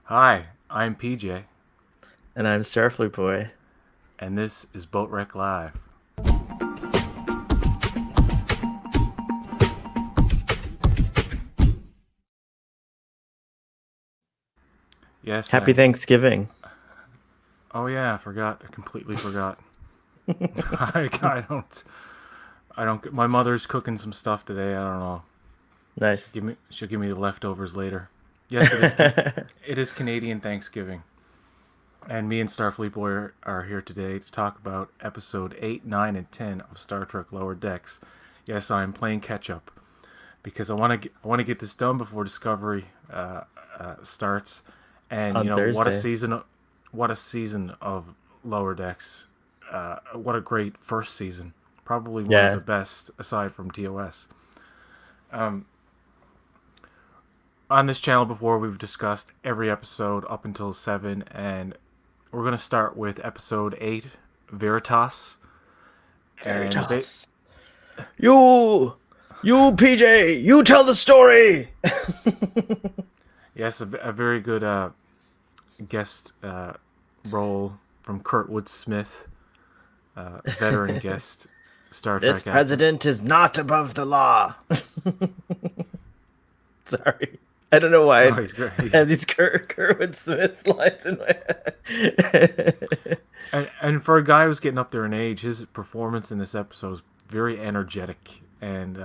Hi, I'm PJ, And I'm Starfleet Boy. and this is Boatrek Live. Yes, Happy I'm. Thanksgiving. Oh yeah, I forgot. I completely forgot. I don't. I don't. My mother's cooking some stuff today. I don't know. Nice. She'll give me the leftovers later. Yes, it is Canadian Thanksgiving, and me and Starfleet Boy are here today to talk about episode 8, 9, and 10 of Star Trek Lower Decks. Yes, I'm playing catch up because I want to get this done before Discovery starts. And On Thursday. what a season of Lower Decks. What a great first season. Probably one of the Yeah. best aside from TOS. On this channel before we've discussed every episode up until 7, and we're going to start with episode 8, Veritas. And Veritas. You! You, PJ! You tell the story! yes, a very good guest role from Kurtwood Smith, veteran guest Star This Trek actor. president is not above the law. Sorry. I don't know why Oh, I he's great. have these Kerwin Smith lines in my head. And for a guy who's getting up there in age, his performance in this episode is very energetic and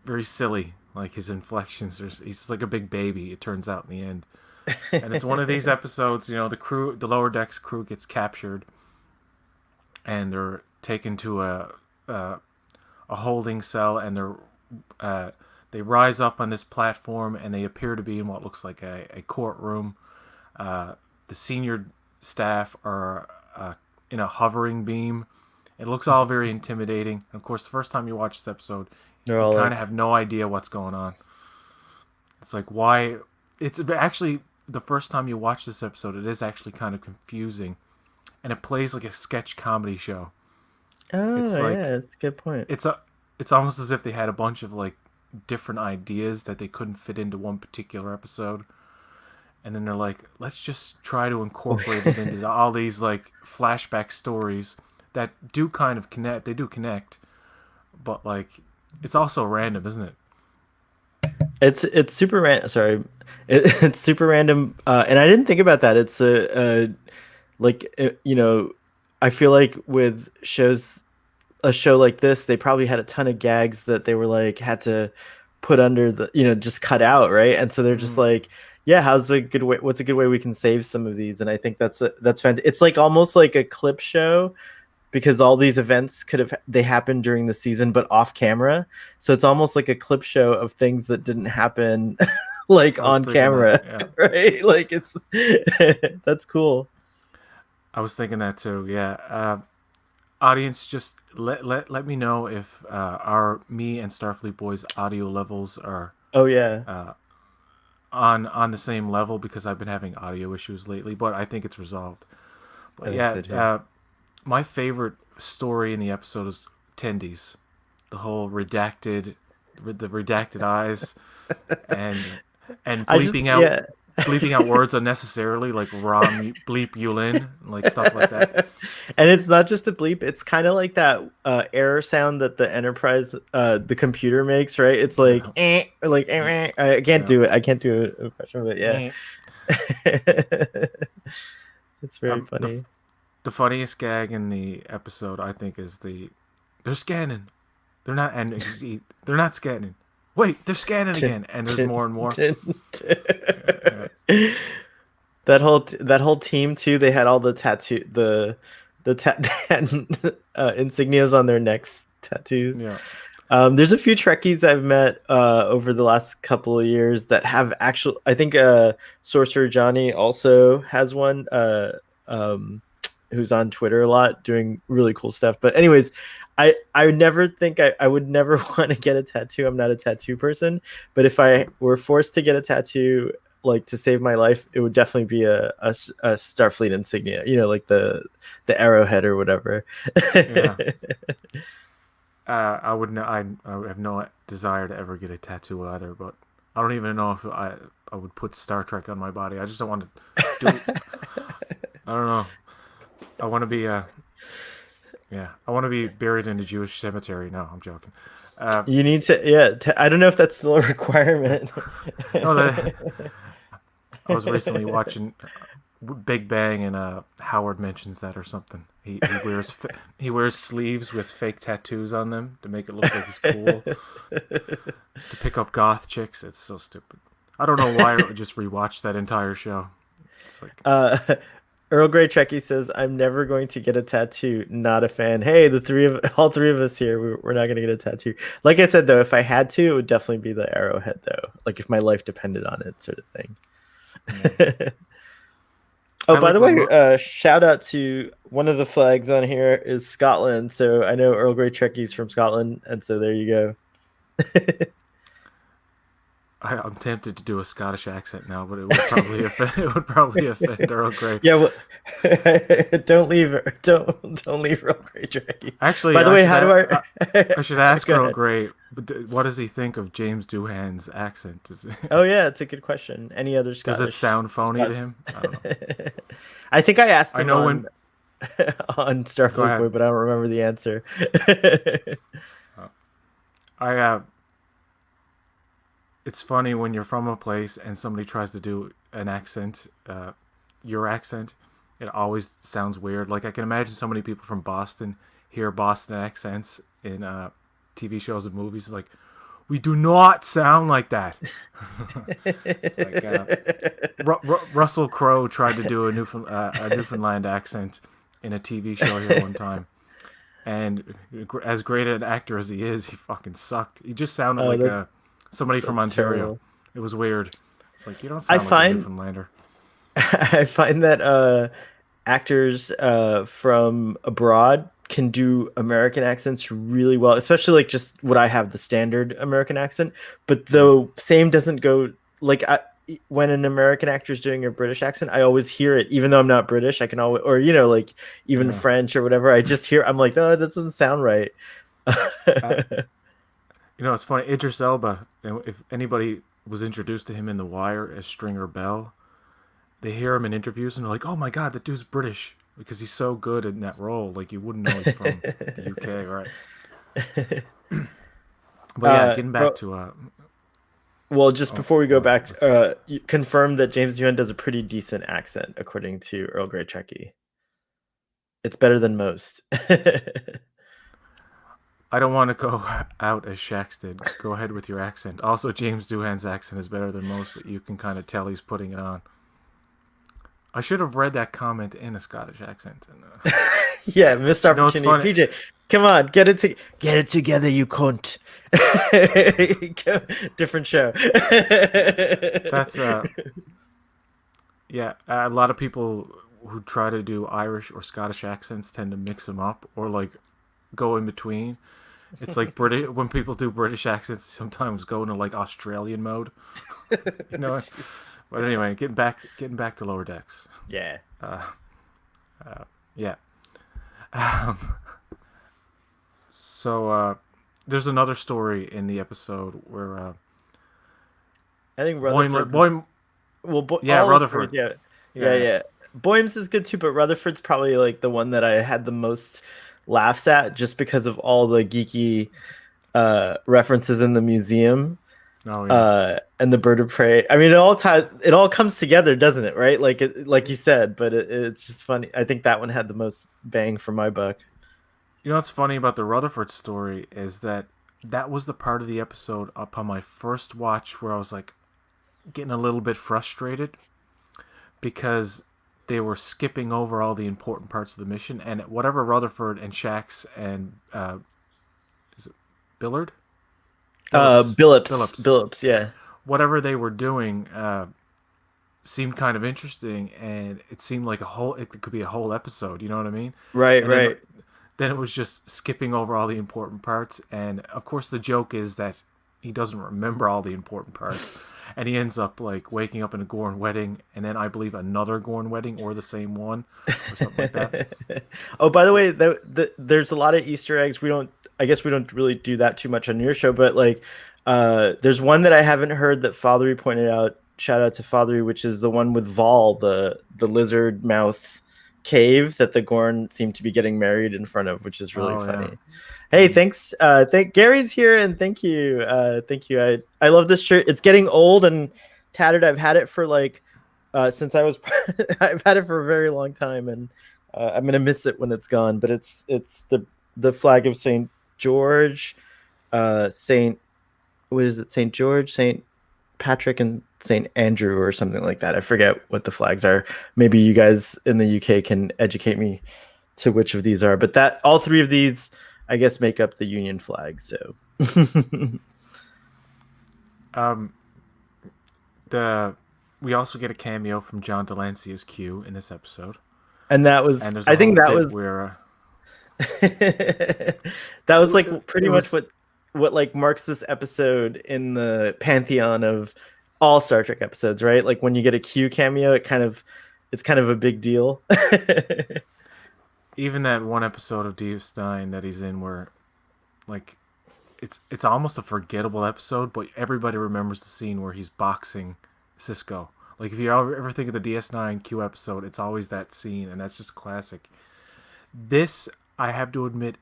very silly. Like his inflections, he's like a big baby. It turns out in the end, and it's one of these episodes. The lower decks crew gets captured, and they're taken to a holding cell, and they rise up on this platform, and they appear to be in what looks like a courtroom. The senior staff are in a hovering beam. It looks all very intimidating. Of course, the first time you watch this episode, They're you all kind like, of have no idea what's going on. It's like, why? It's actually the first time you watch this episode, it is actually kind of confusing, and it plays like a sketch comedy show. oh, It's like yeah, that's a good point. it's a it's almost as if they had a bunch of like different ideas that they couldn't fit into one particular episode, and then they're like, let's just try to incorporate it into all these like flashback stories that do kind of connect. They do connect, but like it's also random, isn't it? It's super random. Sorry, it's super random, and I didn't think about that. It's I feel like with a show like this, they probably had a ton of gags that they were like had to put under just cut out, right? And so they're just Mm, like, yeah, how's a good way? What's a good way we can save some of these? And I think that's fantastic. It's like almost like a clip show because all these events they happened during the season but off camera, so it's almost like a clip show of things that didn't happen like I was on thinking that. camera. Yeah, Right, like it's that's cool. I was thinking that too. Yeah. Audience, just let me know if our me and Starfleet Boys audio levels are Oh yeah, on the same level because I've been having audio issues lately, but I think it's resolved. I But think yeah, so too. my favorite story in the episode is Tendy's, the whole the redacted eyes, and I just bleeping out yeah. words unnecessarily, like "rom bleep Yulin," like stuff like that. And it's not just a bleep, it's kind of like that error sound that the Enterprise the computer makes, right? It's like Yeah, or like I can't yeah. do it. I can't do an impression of it. Yeah. Eh. It's very The funny. the funniest gag in the episode, I think, is they're scanning. They're not and they're not scanning. Wait, they're scanning Tin, again, and there's tin, more and more. tin, Yeah, that whole team too. They had all the tattoo they had, insignias on their necks, tattoos. yeah. There's a few Trekkies I've met over the last couple of years that have actual. I think Sorcerer Johnny also has one. Who's on Twitter a lot doing really cool stuff. But anyways, I would never think I would never want to get a tattoo. I'm not a tattoo person, but if I were forced to get a tattoo, like to save my life, it would definitely be a Starfleet insignia. Like the arrowhead or whatever. Yeah. I would I have no desire to ever get a tattoo either, but I don't even know if I would put Star Trek on my body. I just don't want to do. I don't know. I want to be yeah. I want to be buried in a Jewish cemetery. No, I'm joking. You need to, yeah. I don't know if that's still a requirement. No, I was recently watching Big Bang, and Howard mentions that or something. He wears sleeves with fake tattoos on them to make it look like he's cool to pick up goth chicks. It's so stupid. I don't know why I just rewatched that entire show. It's like Earl Grey Trekkie says, "I'm never going to get a tattoo. Not a fan." Hey, all three of us here, we're not going to get a tattoo. Like I said, though, if I had to, it would definitely be the arrowhead, though. Like if my life depended on it, sort of thing. Yeah. Oh, by the way, shout out to one of the flags on here is Scotland. So I know Earl Grey Trekkie's from Scotland, and so there you go. I'm tempted to do a Scottish accent now, but it would probably offend Earl Grey. Yeah, well, don't leave Earl Grey Trekkie. Actually, by the way, how do I should ask Earl Grey, what does he think of James Doohan's accent? Oh yeah, it's a good question. Any other Scottish? Does it sound phony to him? I don't know. I think I asked him when on Starfleet Boy, but I don't remember the answer. It's funny when you're from a place and somebody tries to do an accent, your accent. It always sounds weird. Like I can imagine so many people from Boston hear Boston accents in TV shows and movies. Like, we do not sound like that. It's like Russell Crowe tried to do a Newfoundland accent in a TV show here one time, and as great an actor as he is, he fucking sucked. He just sounded like somebody from Ontario. Terrible. It was weird. It's like, you don't sound like a Newfoundlander. I find that actors from abroad can do American accents really well, especially like just what I have, the standard American accent. But the same doesn't go like when an American actor is doing a British accent, I always hear it, even though I'm not British. I can always, or like even French or whatever. I just hear, I'm like, oh, that doesn't sound right. It's funny. Idris Elba. If anybody was introduced to him in The Wire as Stringer Bell, they hear him in interviews and they're like, "Oh my god, that dude's British," because he's so good in that role. Like you wouldn't know he's from the UK, right? But yeah, getting back to well, just before we go back, you confirm that James Doohan does a pretty decent accent, according to Earl Grey Trekkie. It's better than most. I don't want to go out as Shax did. Go ahead with your accent. Also, James Doohan's accent is better than most, but you can kind of tell he's putting it on. I should have read that comment in a Scottish accent. Yeah, missed opportunity. PJ, come on, get it together, you cunt. Different show. That's yeah. A lot of people who try to do Irish or Scottish accents tend to mix them up or like go in between. It's like British when people do British accents, sometimes go into like Australian mode. But anyway, getting back to Lower Decks. Yeah. Yeah. So there's another story in the episode where I think Rutherford. Rutherford. Yeah. Boymes is good too, but Rutherford's probably like the one that I had the most laughs at, just because of all the geeky references in the museum. Oh, yeah. And the bird of prey. I mean, it all comes together, doesn't it? Right? Like you said, but it's just funny. I think that one had the most bang for my buck. You know what's funny about the Rutherford story is that was the part of the episode upon my first watch where I was like getting a little bit frustrated because they were skipping over all the important parts of the mission, and whatever Rutherford and Shax and is it Billard? Billups, yeah. Whatever they were doing seemed kind of interesting, and it seemed like it could be a whole episode. You know what I mean? Right, and right. Then it was just skipping over all the important parts, and of course the joke is that he doesn't remember all the important parts, and he ends up like waking up in a Gorn wedding, and then I believe another Gorn wedding or the same one or something like that. Oh, by the way, there's a lot of Easter eggs. I guess we don't really do that too much on your show, but like there's one that I haven't heard that Fathery pointed out shout out to Fathery, which is the one with Vol, the lizard mouth cave that the Gorn seem to be getting married in front of, which is really Oh yeah. funny. Hey, thanks. Thank Gary's here, and thank you. Thank you. I love this shirt. It's getting old and tattered. I've had it for like since I was I've had it for a very long time, and I'm gonna miss it when it's gone. But it's the flag of Saint George, Saint what is it? Saint George, Saint Patrick, and Saint Andrew, or something like that. I forget what the flags are. Maybe you guys in the UK can educate me to which of these are. But that all three of these, I guess, make up the Union flag. So. We also get a cameo from John Delancey as Q in this episode, And that was, and there's a I whole think that bit was where that was like pretty much was, what like marks this episode in the pantheon of all Star Trek episodes, right? Like when you get a Q cameo, it's kind of a big deal. even that one episode of DS9 that he's in where like it's almost a forgettable episode, but everybody remembers the scene where he's boxing Cisco. Like if you ever think of the DS9 Q episode, it's always that scene, and that's just classic. This, I have to admit,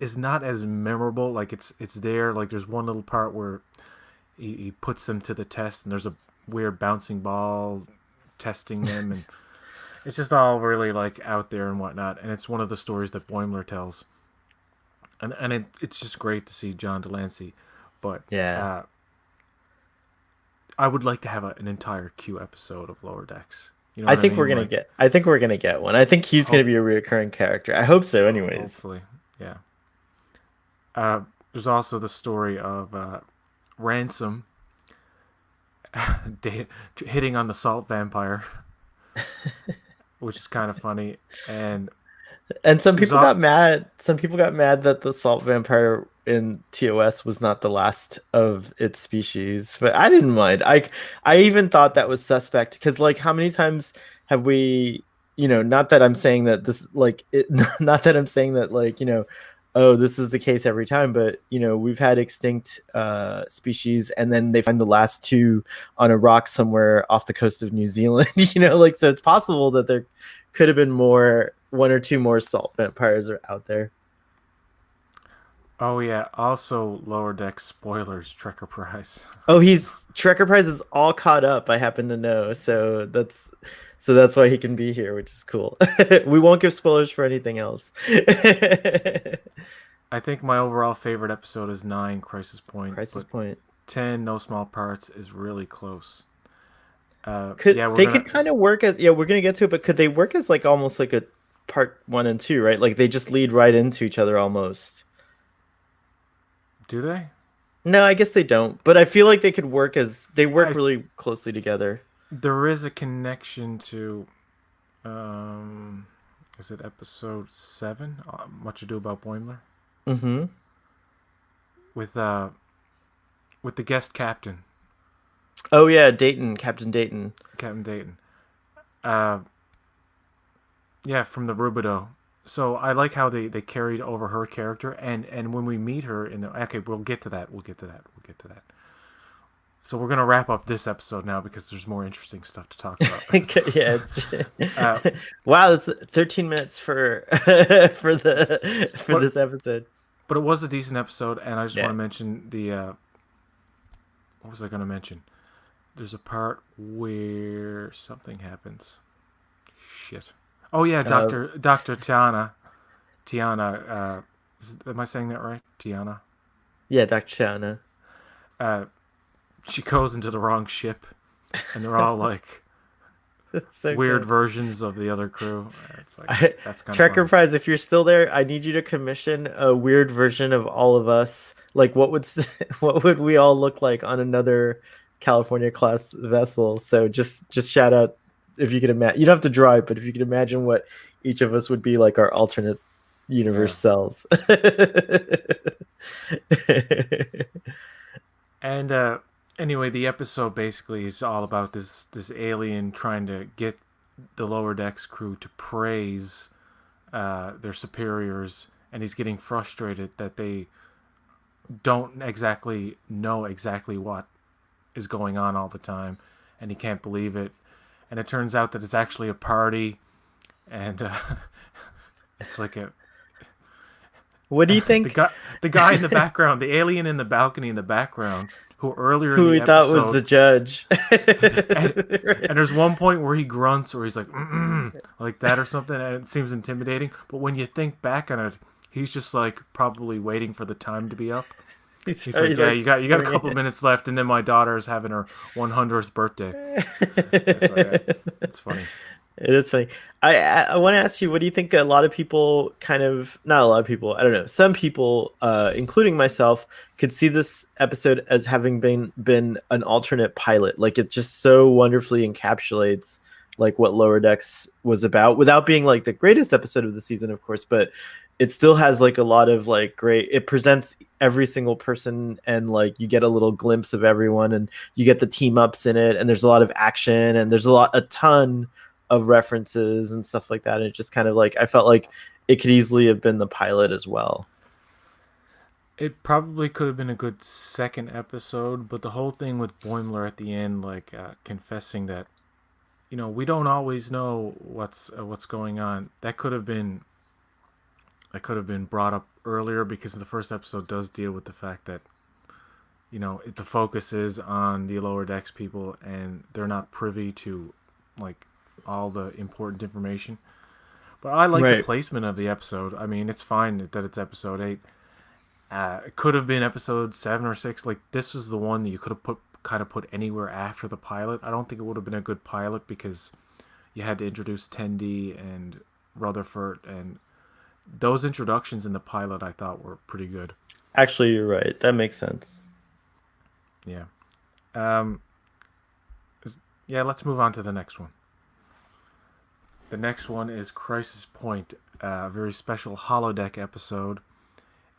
is not as memorable. Like it's there. Like there's one little part where he puts them to the test, and there's a weird bouncing ball testing them, and it's just all really like out there and whatnot. And it's one of the stories that Boimler tells, and it's just great to see John Delancey. But Yeah. I would like to have an entire Q episode of Lower Decks. You know I what I think mean? we're gonna get. I think we're gonna get one. I think Q's gonna be a reoccurring character. I hope so. Anyways. Hopefully, yeah. There's also the story of Ransom hitting on the salt vampire, which is kind of funny. And some people got mad. Some people got mad that the salt vampire in TOS was not the last of its species, but I didn't mind. I even thought that was suspect because, like, how many times have we, not that I'm saying that this, like, not that I'm saying that, like, oh, this is the case every time, but we've had extinct species, and then they find the last two on a rock somewhere off the coast of New Zealand. Like, so it's possible that there could have been one or two more salt vampires are out there. Oh yeah, also Lower Deck spoilers, Trekker Prize. Oh, Trekker Prize is all caught up, I happen to know. So that's why he can be here, which is cool. We won't give spoilers for anything else. I think my overall favorite episode is 9, Crisis Point. Crisis Point. 10, No Small Parts, is really close. Could kind of work as, we're gonna get to it, but could they work as like almost like a part 1 and 2, right? Like they just lead right into each other almost. Do they? No, I guess they don't. But I feel like they could work really closely together. There is a connection to, is it episode 7? Much Ado About Boimler. Mm-hmm. With the guest captain. Oh yeah, Dayton, Captain Dayton. Captain Dayton. Yeah, from the Rubidoux. So I like how they carried over her character, and when we meet her in the, okay, we'll get to that. So we're gonna wrap up this episode now because there's more interesting stuff to talk about. Yeah. Wow, that's 13 minutes for this episode. But it was a decent episode, and I just want to mention the. What was I going to mention? There's a part where something happens. Shit. Oh yeah, Dr. Tiana. Tiana. Am I saying that right? Tiana. Yeah, Dr. Tiana. She goes into the wrong ship, and they're all like so weird good. versions of the other crew. It's like that's kind of Trekker Prize. If you're still there, I need you to commission a weird version of all of us. Like, what would we all look like on another California class vessel? So just shout out if you can imagine. You don't have to draw it, but if you can imagine what each of us would be like our alternate universe selves. And anyway, the episode basically is all about this alien trying to get the Lower Decks crew to praise their superiors, and he's getting frustrated that they don't exactly know exactly what is going on all the time, and he can't believe it. And it turns out that it's actually a party, and it's like a What do you the think? guy the guy in the background, the alien in the balcony in the background, who earlier in Who the we thought was the episode, judge? and and there's one point where he grunts or he's like mm like that or something, and it seems intimidating. But when you think back on it, he's just like probably waiting for the time to be up. He's He's already like, yeah, like you got a coming couple of minutes left, and then my daughter is having her 100th birthday. So yeah, in. it's funny. It is funny. I want to ask you, what do you think? A lot of people kind of, not a lot of people, I don't know. Some people, including myself, could see this episode as having been an alternate pilot. Like it just so wonderfully encapsulates like what Lower Decks was about, without being like the greatest episode of the season, of course, but it still has like a lot of like great. It presents every single person, and like you get a little glimpse of everyone, and you get the team ups in it, and there's a lot of action, and there's a ton of references and stuff like that. And it just kind of like, I felt like it could easily have been the pilot as well. It probably could have been a good second episode, but the whole thing with Boimler at the end, like confessing that, we don't always know what's going on. That could have been brought up earlier, because the first episode does deal with the fact that the focus is on the lower decks people, and they're not privy to like all the important information. But I like the Right. placement of the episode. I mean, it's fine that it's episode 8. It could have been episode 7 or 6. Like, this was the one that you could have put anywhere after the pilot. I don't think it would have been a good pilot, because you had to introduce Tendi and Rutherford, and those introductions in the pilot I thought were pretty good. Actually, you're right. That makes sense. Yeah. Um, yeah, let's move on to the next one. The next one is Crisis Point, a very special holodeck episode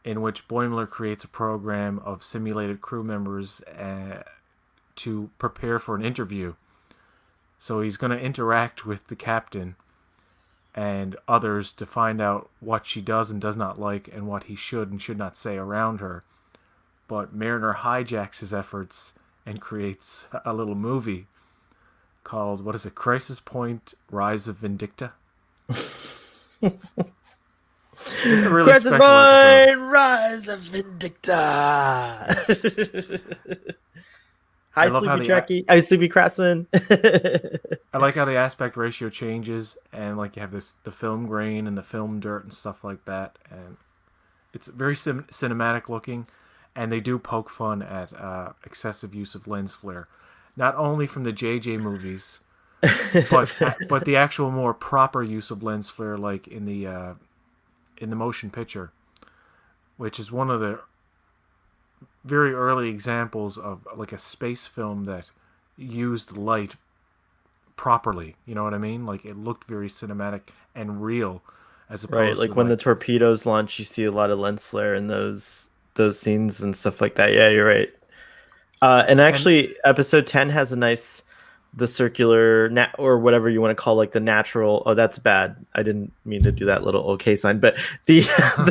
in which Boimler creates a program of simulated crew members to prepare for an interview. So he's going to interact with the captain and others to find out what she does and does not like, and what he should and should not say around her. But Mariner hijacks his efforts and creates a little movie called, what is it, Crisis Point, Rise of Vindicta? This is a really Crisis special episode. Point, Rise of Vindicta. I Hi, love how Sleepy the Trekkie. I Sleepy Craftsman. I like how the aspect ratio changes, and like you have the film grain and the film dirt and stuff like that, and it's very cinematic looking, and they do poke fun at excessive use of lens flare, not only from the JJ movies, but the actual more proper use of lens flare, like in the motion picture, which is one of the very early examples of like a space film that used light properly. You know what I mean? Like it looked very cinematic and real, as Right, opposed like to when the like torpedoes launch, you see a lot of lens flare in those scenes and stuff like that. Yeah, you're right. And and actually, episode 10 has a nice, the circular or whatever you want to call, like the natural. Oh, that's bad. I didn't mean to do that little okay sign, but the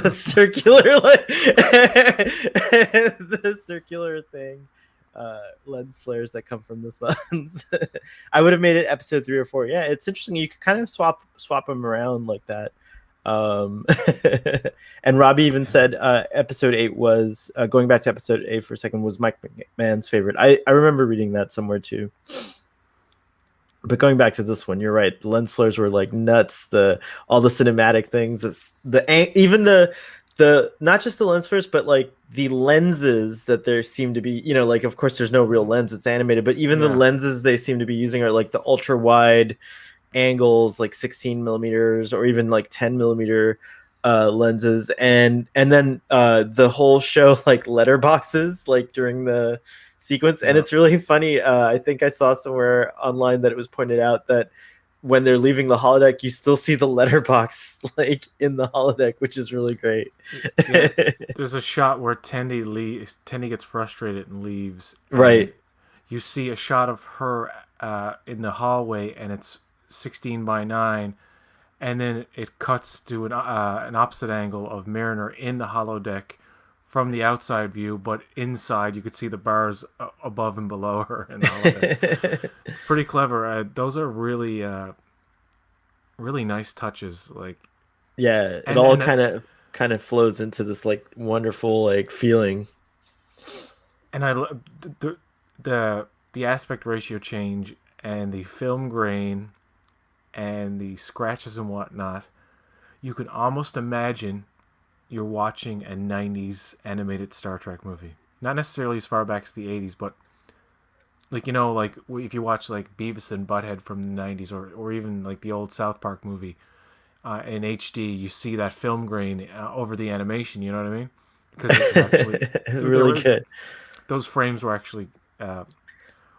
the circular like the circular thing, lens flares that come from the suns. I would have made it episode 3 or 4. Yeah, it's interesting. You could kind of swap them around like that. Um, and Robbie even said episode 8 was going back to episode 8 for a second, was Mike McMahon's favorite. I remember reading that somewhere too. But going back to this one, you're right. The lens flares were like nuts. All the cinematic things. It's even the not just the lens flares, but like the lenses that there seem to be. Like of course there's no real lens. It's animated, but even the yeah, lenses they seem to be using are like the ultra wide angles, like 16 millimeters or even like 10 millimeter lenses, and then the whole show like letterboxes like during the sequence. And yeah. it's really funny. I think I saw somewhere online that it was pointed out that when they're leaving the holodeck, you still see the letterbox like in the holodeck, which is really great. Yeah, there's a shot where Tendi gets frustrated and leaves, and Right. you see a shot of her in the hallway, and it's 16:9, and then it cuts to an opposite angle of Mariner in the holodeck from the outside view, but inside you could see the bars above and below her and all of it. It's pretty clever. Those are really really nice touches. Like Yeah, it and all and kind of flows into this like wonderful like feeling. and I the the aspect ratio change and the film grain and the scratches and whatnot. You can almost imagine you're watching a 90s animated Star Trek movie. Not necessarily as far back as the 80s, but like like if you watch like Beavis and Butthead from the 90s, or even like the old South Park movie in HD, you see that film grain over the animation. You know what I mean? Because it was actually there Really were good. those frames were actually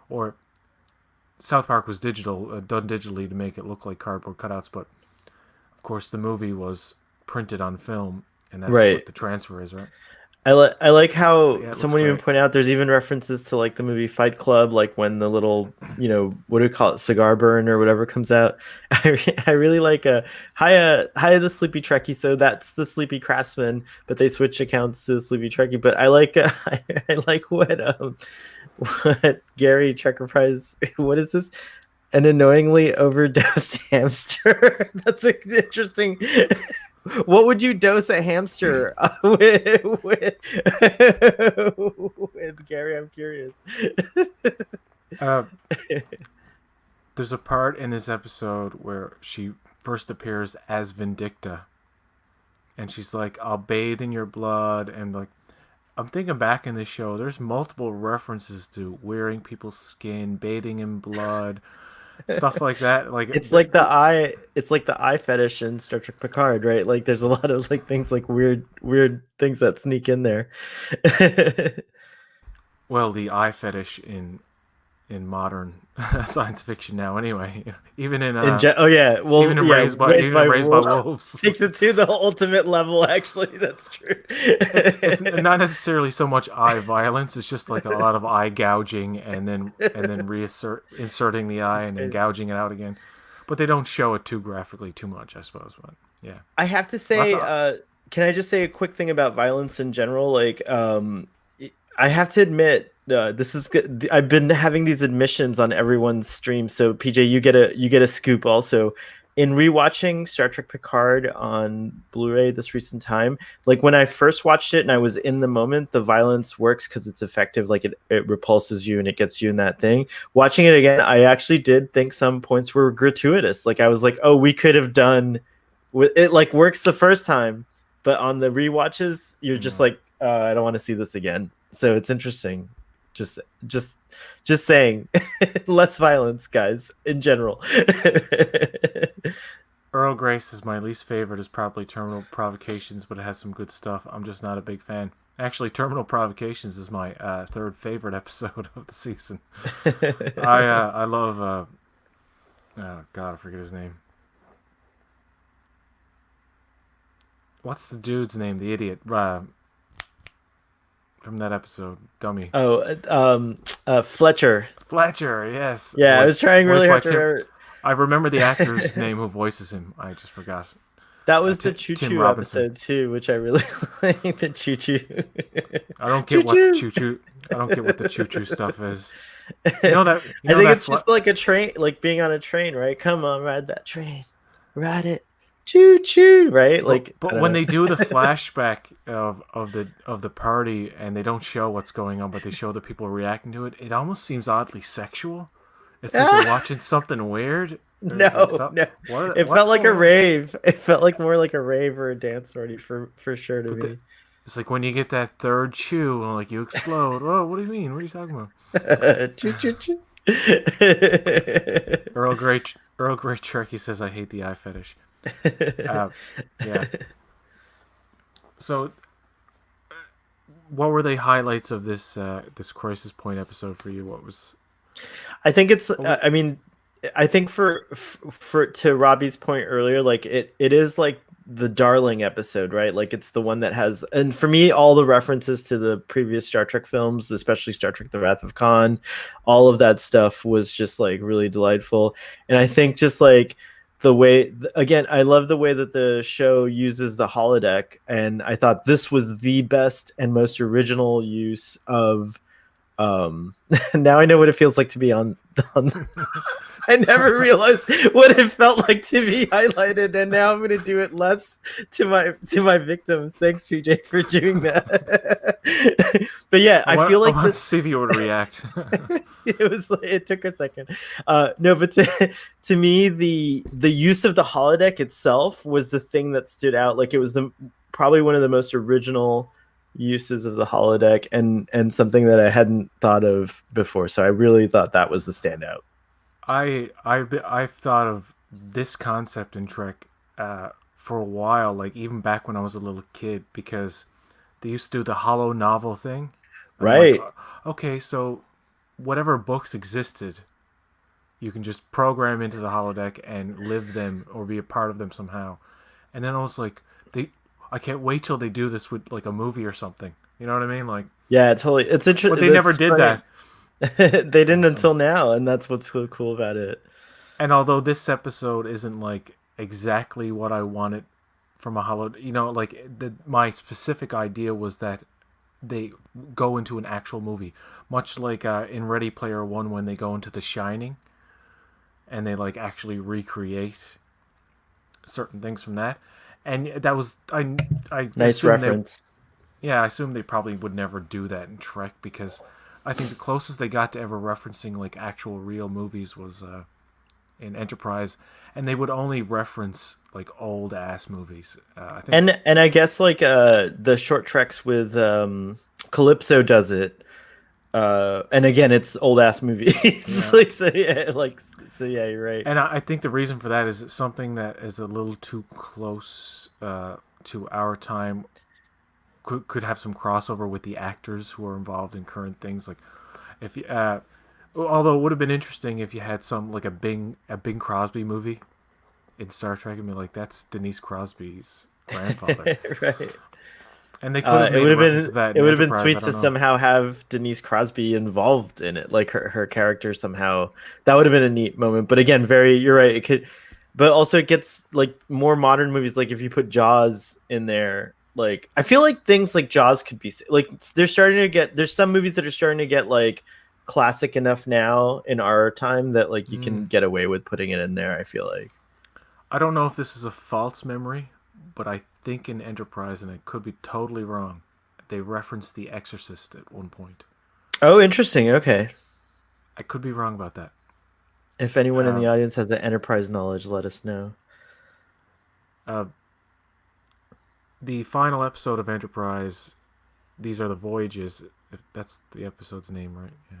or South Park was digital, done digitally to make it look like cardboard cutouts, but of course the movie was printed on film, and that's Right. what the transfer is, right? I like But how yeah, it looks someone even great. pointed out there's even references to like the movie Fight Club, like when the little, what do we call it, cigar burn or whatever comes out. I really like hi the Sleepy Trekkie. So that's the Sleepy Craftsman, but they switch accounts to the Sleepy Trekkie. But I like I like what Gary Trekker Prize. What is this? An annoyingly overdosed hamster. That's interesting. What would you dose a hamster with with Gary? I'm curious. Uh, there's a part in this episode where she first appears as Vindicta, and she's like, "I'll bathe in your blood," and like, I'm thinking back in this show, there's multiple references to wearing people's skin, bathing in blood, stuff like that. Like, It's like the eye fetish in Star Trek Picard, right? Like there's a lot of like things like weird things that sneak in there. well, the eye fetish in modern science fiction now, anyway. Even in Oh yeah, well yeah, Raised even in by Raised by Wolves Wolves, takes it to the ultimate level. Actually, that's true. it's not necessarily so much eye violence. It's just like a lot of eye gouging, and then inserting the eye That's and then crazy. gouging it out again. But they don't show it too graphically too much, I suppose. But yeah, I have to lots say, of can I just say a quick thing about violence in general? Like, I have to admit, this is good. I've been having these admissions on everyone's stream. So PJ, you get a scoop also. In rewatching Star Trek Picard on Blu-ray this recent time, like when I first watched it and I was in the moment, the violence works because it's effective. Like it repulses you and it gets you in that thing. Watching it again, I actually did think some points were gratuitous. Like I was like, oh, we could have done with it. Like works the first time, but on the rewatches, you're just no. like, I don't want to see this again. So it's interesting. Just just just saying, less violence, guys, in general. Earl Grace is my least favorite. Is probably Terminal Provocations, but it has some good stuff. I'm just not a big fan. Actually, Terminal Provocations is my third favorite episode of the season. I love oh God, I forget his name. What's the dude's name? The idiot from that episode, dummy. Oh, Fletcher. Fletcher, yes, Yeah, I was trying really voiced by hard to Tim. remember. I remember the actor's name who voices him. I just forgot. That was the Choo Tim Choo Robinson. episode too, which I really like. The Choo Choo. I don't Choo get what the Choo. choo choo. I don't get what the choo choo stuff is. You know that. You I know think that. it's just like a train, like being on a train, right? Come on, ride that train, ride it, choo choo, right? Like I But don't when know. they do the flashback of the party and they don't show what's going on, but they show the people reacting to it, it almost seems oddly sexual. It's like they're watching something weird. Or it's like No, no. It what's felt like a going on? rave. It felt like more like a rave or a dance party for sure to But me. it's like when you get that third chew, like you explode. Oh, what do you mean? What are you talking about? Choo choo choo. Earl Grey Trekkie says I hate the eye fetish. Uh, yeah. So, what were the highlights of this Crisis Point episode for you? What was? I think it's. What was I mean, I think for to Robbie's point earlier, like it is like the darling episode, right? Like it's the one that has, and for me, all the references to the previous Star Trek films, especially Star Trek: The Wrath of Khan, all of that stuff was just like really delightful. And I think just like the way again, I love the way that the show uses the holodeck, and I thought this was the best and most original use of now I know what it feels like to be on I never realized what it felt like to be highlighted, and now I'm going to do it less to my victims. Thanks, PJ, for doing that. But yeah, I feel I like want to this. see if you would react. It took a second. No, but to me, the use of the holodeck itself was the thing that stood out. Like it was probably one of the most original uses of the holodeck, and something that I hadn't thought of before. So I really thought that was the standout. I've thought of this concept in Trek for a while, like even back when I was a little kid, because they used to do the holo novel thing. I'm like, Right. okay, so whatever books existed, you can just program into the holodeck and live them or be a part of them somehow. And then I was like, I can't wait till they do this with like a movie or something. You know what I mean? Like, Yeah, totally. It's but interesting. they never did that. They didn't So, until now, and that's what's so cool about it. and although this episode isn't like exactly what I wanted from a holo, like my specific idea was that they go into an actual movie, much like in Ready Player One when they go into The Shining, and they like actually recreate certain things from that. And that was I Nice assume they reference. yeah I assume they probably would never do that in Trek, because I think the closest they got to ever referencing like actual real movies was in Enterprise, and they would only reference like old ass movies. I think. And I guess like the short treks with Calypso does it. And again, it's old ass movies. Yeah. So yeah, you're right. And I think the reason for that is it's something that is a little too close to our time. Could have some crossover with the actors who are involved in current things. Like if you, although it would have been interesting if you had some like a Bing Crosby movie in Star Trek and be like, that's Denise Crosby's grandfather, Right. and they could have It made would a have reference been to that it in would have been Enterprise. I sweet don't to know. somehow have Denise Crosby involved in it, like her character somehow. That would have been a neat moment. But again, you're right. It could, but also it gets like more modern movies. Like if you put Jaws in there, like I feel like things like Jaws could be like there's some movies that are starting to get like classic enough now in our time that like you can get away with putting it in there. I feel like. I don't know if this is a false memory, but I think in Enterprise, and it could be totally wrong, they referenced The Exorcist at one point. Oh, interesting. Okay. I could be wrong about that. If anyone in Uh, the audience has the Enterprise knowledge, let us know. uh, the final episode of Enterprise, These Are the Voyages, if that's the episode's name, right? Yeah.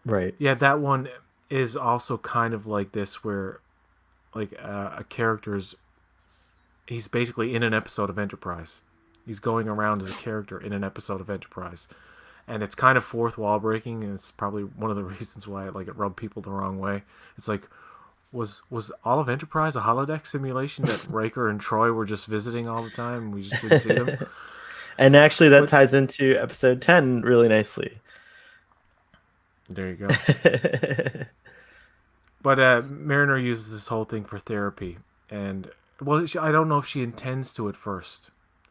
Right. Yeah, that one is also kind of like this, where like a character's he's basically in an episode of Enterprise. He's going around as a character in an episode of Enterprise, and it's kind of fourth wall breaking, and it's probably one of the reasons why it rubbed people the wrong way. It's like, was all of Enterprise a holodeck simulation that Riker and Troy were just visiting all the time, and we just didn't see them? And actually, that But ties into episode 10 really nicely. there you go. But Mariner uses this whole thing for therapy, and well, I don't know if she intends to at first,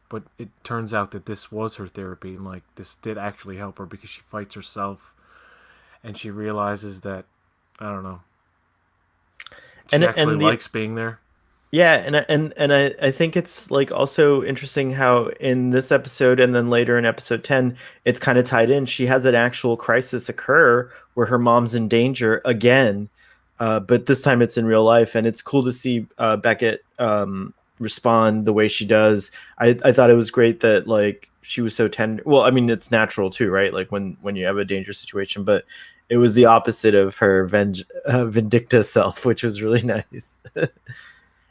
but it turns out that this was her therapy, and like this did actually help her because she fights herself, and she realizes that I don't know, she actually likes being there. Yeah, and I think it's like also interesting how in this episode and then later in episode 10, it's kind of tied in. She has an actual crisis occur where her mom's in danger again, but this time it's in real life, and it's cool to see Beckett respond the way she does. I thought it was great that like she was so tender. Well, I mean it's natural too, right? Like when you have a dangerous situation, but it was the opposite of her vindicta self, which was really nice.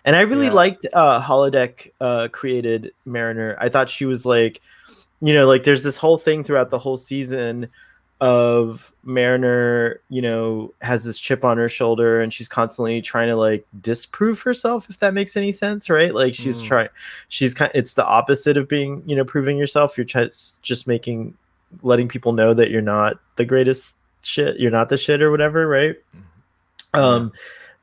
And I really Yeah. liked holodeck created Mariner. I thought she was like, like there's this whole thing throughout the whole season of Mariner, has this chip on her shoulder and she's constantly trying to like disprove herself, if that makes any sense, right? Like Mm, it's the opposite of being, proving yourself. You're just letting people know that you're not the greatest shit, you're not the shit or whatever, right? yeah. Um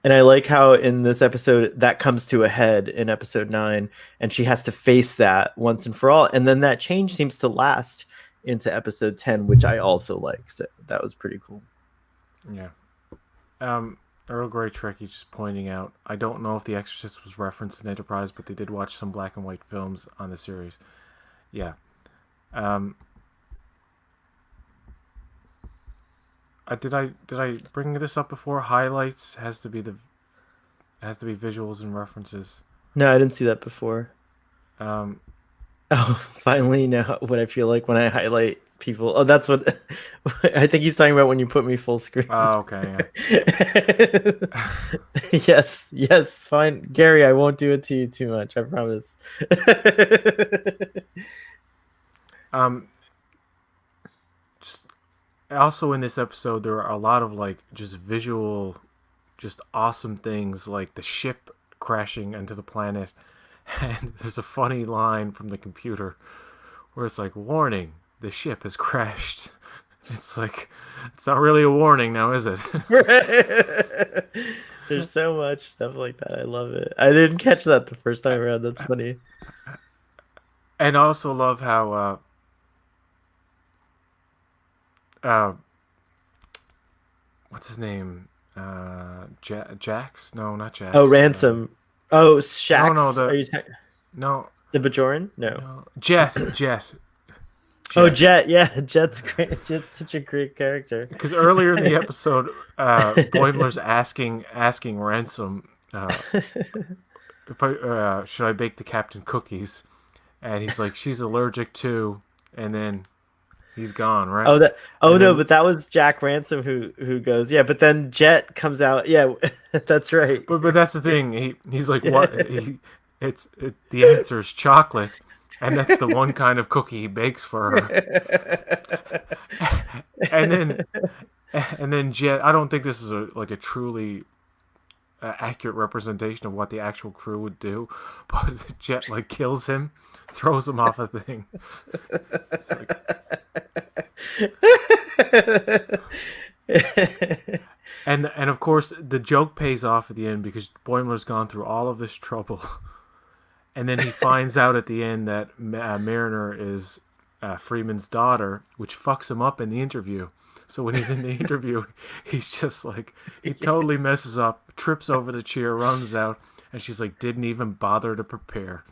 And I like how in this episode that comes to a head in episode 9, and she has to face that once and for all. And then that change seems to last into episode 10, which I also like. So that was pretty cool. Yeah. Earl Grey Trekkie just pointing out, I don't know if The Exorcist was referenced in Enterprise, but they did watch some black and white films on the series. Yeah. Did I bring this up before? Highlights has to be visuals and references. No, I didn't see that before. Um, Oh, finally, you know what I feel like when I highlight people. Oh, that's what I think he's talking about when you put me full screen. oh, okay, yeah. Yes, yes, fine. Gary, I won't do it to you too much, I promise. Just also in this episode, there are a lot of like just visual, just awesome things, like the ship crashing into the planet, and there's a funny line from the computer where it's like, warning, the ship has crashed. It's like, it's not really a warning now, is it? There's so much stuff like that. I love it. I didn't catch that the first time around. That's funny. And I also love how what's his name? Jax? No, not Jax. Oh, Ransom. Oh, Shax. No, Are you no, the Bajoran? No. Jess. Oh, Jet. Yeah, Jet's great. Jet's such a great character. Because earlier in the episode, Boimler's asking Ransom, if I should I bake the captain cookies, and he's like, she's allergic to, and then he's gone, right? Oh no, but that was Jack Ransom who goes, yeah, but then Jet comes out. Yeah, that's right. But that's the thing. He's like, what? The answer is chocolate. And that's the one kind of cookie he bakes for her. and then Jet. I don't think this is a truly accurate representation of what the actual crew would do, but Jet like kills him, throws him off a thing. And of course the joke pays off at the end because Boimler's gone through all of this trouble. And then he finds out at the end that Mariner is Freeman's daughter, which fucks him up in the interview. So when he's in the interview, he's just like, he totally messes up, trips over the chair, runs out, and she's like, didn't even bother to prepare.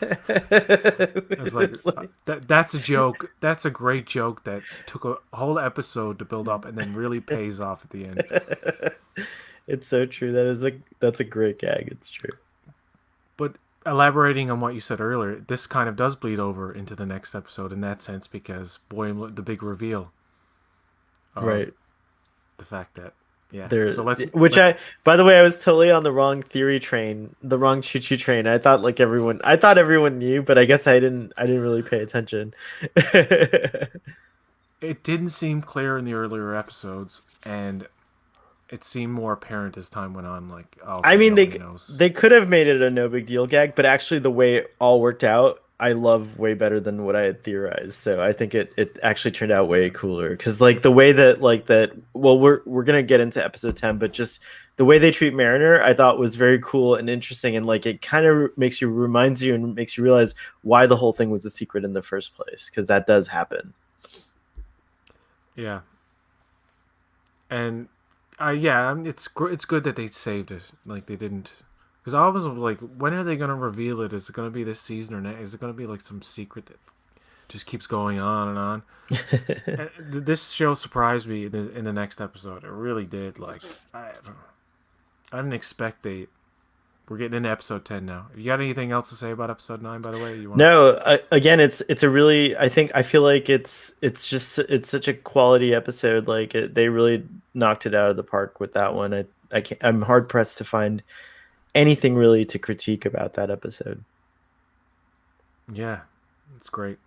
It's like, that's a joke. That's a great joke that took a whole episode to build up and then really pays off at the end. It's so true. That's a great gag. It's true. But elaborating on what you said earlier, this kind of does bleed over into the next episode in that sense because the big reveal, right? The fact that by the way, I was totally on the wrong theory train, the wrong choo-choo train. I thought everyone knew, but I guess I didn't really pay attention. It didn't seem clear in the earlier episodes, and it seemed more apparent as time went on. Like, I mean, they could have made it a no big deal gag, but actually the way it all worked out, I love way better than what I had theorized. So I think it actually turned out way cooler because like the way that well, we're gonna get into episode 10, but just the way they treat Mariner, I thought was very cool and interesting, and like it kind of reminds you and makes you realize why the whole thing was a secret in the first place, because that does happen. Yeah. And it's good that they saved it. Like they didn't, because I was like, when are they gonna reveal it? Is it gonna be this season or next? Is it gonna be like some secret that just keeps going on and on? And this show surprised me in the next episode. It really did. Like I didn't expect we're getting into episode 10 now. You got anything else to say about episode 9? By the way, again, it's a really, I feel like it's such a quality episode. Like they really knocked it out of the park with that one. I'm hard pressed to find anything really to critique about that episode. Yeah, it's great.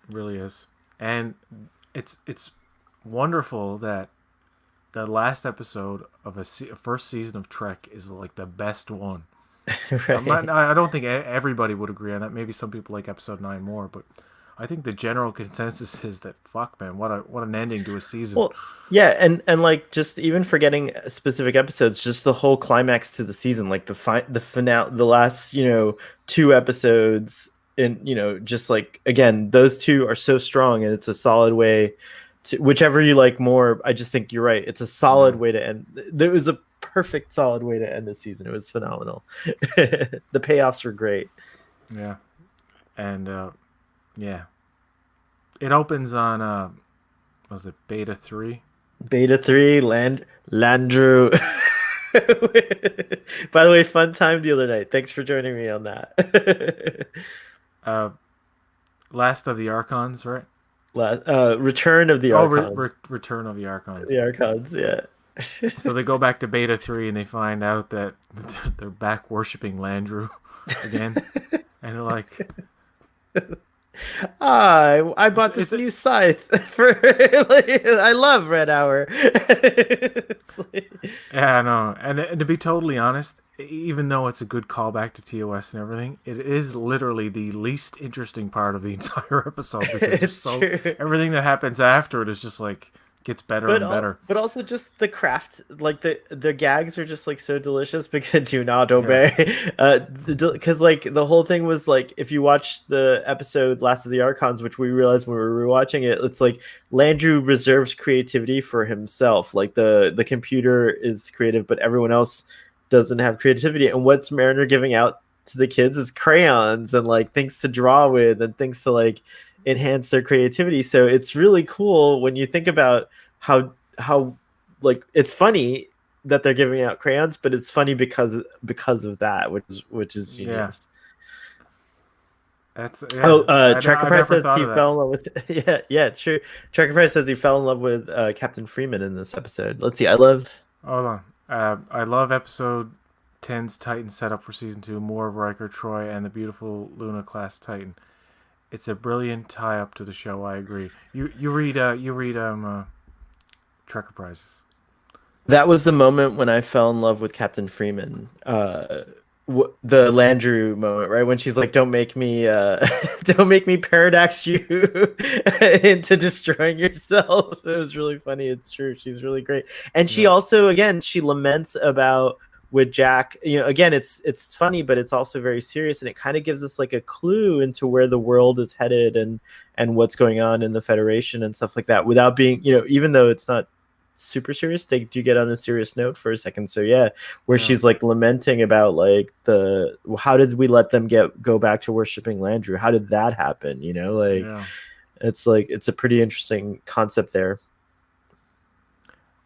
It really is, and it's wonderful that the last episode of a first season of Trek is like the best one. Right. I don't think everybody would agree on that. Maybe some people like episode 9 more, but I think the general consensus is that fuck, man, what an ending to a season. Well, yeah, and like just even forgetting specific episodes, just the whole climax to the season, like the finale, the last, two episodes, and just like again, those two are so strong, and it's a solid way to whichever you like more. I just think you're right. It's a solid Yeah, way to end. There was a perfect solid way to end the season. It was phenomenal. The payoffs were great. yeah, and yeah, it opens on was it Beta 3? Beta 3, Landrew. By the way, fun time the other night. Thanks for joining me on that. Uh, Last of the Archons, right? Return of the Oh, Archon. Return of the Archons. The Archons, yeah. So they go back to Beta 3 and they find out that they're back worshipping Landrew again. And they're like, I it's, bought this it's new scythe for like, I love Red Hour. It's like, yeah, I know. And to be totally honest, even though it's a good callback to TOS and everything, it is literally the least interesting part of the entire episode because there's it's so true. everything that happens after it is just like gets better and better. But also just the craft, like the gags are just like so delicious because do not Yeah, obey. Because like the whole thing was like if you watch the episode Last of the Archons, which we realized when we were rewatching it, it's like Landrew reserves creativity for himself. Like the computer is creative, but everyone else doesn't have creativity. And what's Mariner giving out to the kids is crayons and like things to draw with and things to like enhance their creativity. So it's really cool when you think about how like it's funny that they're giving out crayons, but it's funny because of that, which is yeah. genius. That's Oh, yeah. Tracker I Price never says thought he of that. fell in love with yeah, it's true. Tracker Price says he fell in love with Captain Freeman in this episode. Let's see. I love Hold on. I love episode 10's Titan setup for season 2. More of Riker, Troy, and the beautiful Luna class Titan. It's a brilliant tie up to the show. I agree. You read Trekker prizes. that was the moment when I fell in love with Captain Freeman. The Landrew moment, right? When she's like, "Don't make me, don't make me paradox you into destroying yourself." It was really funny. It's true. She's really great, and she Yeah, also, again, she laments about with Jack. Again, it's funny, but it's also very serious, and it kind of gives us like a clue into where the world is headed and what's going on in the Federation and stuff like that, without being, even though it's not super serious, they do get on a serious note for a second. So yeah, where yeah, she's like lamenting about like how did we let them go back to worshiping Landrew? How did that happen? Like yeah. it's a pretty interesting concept there.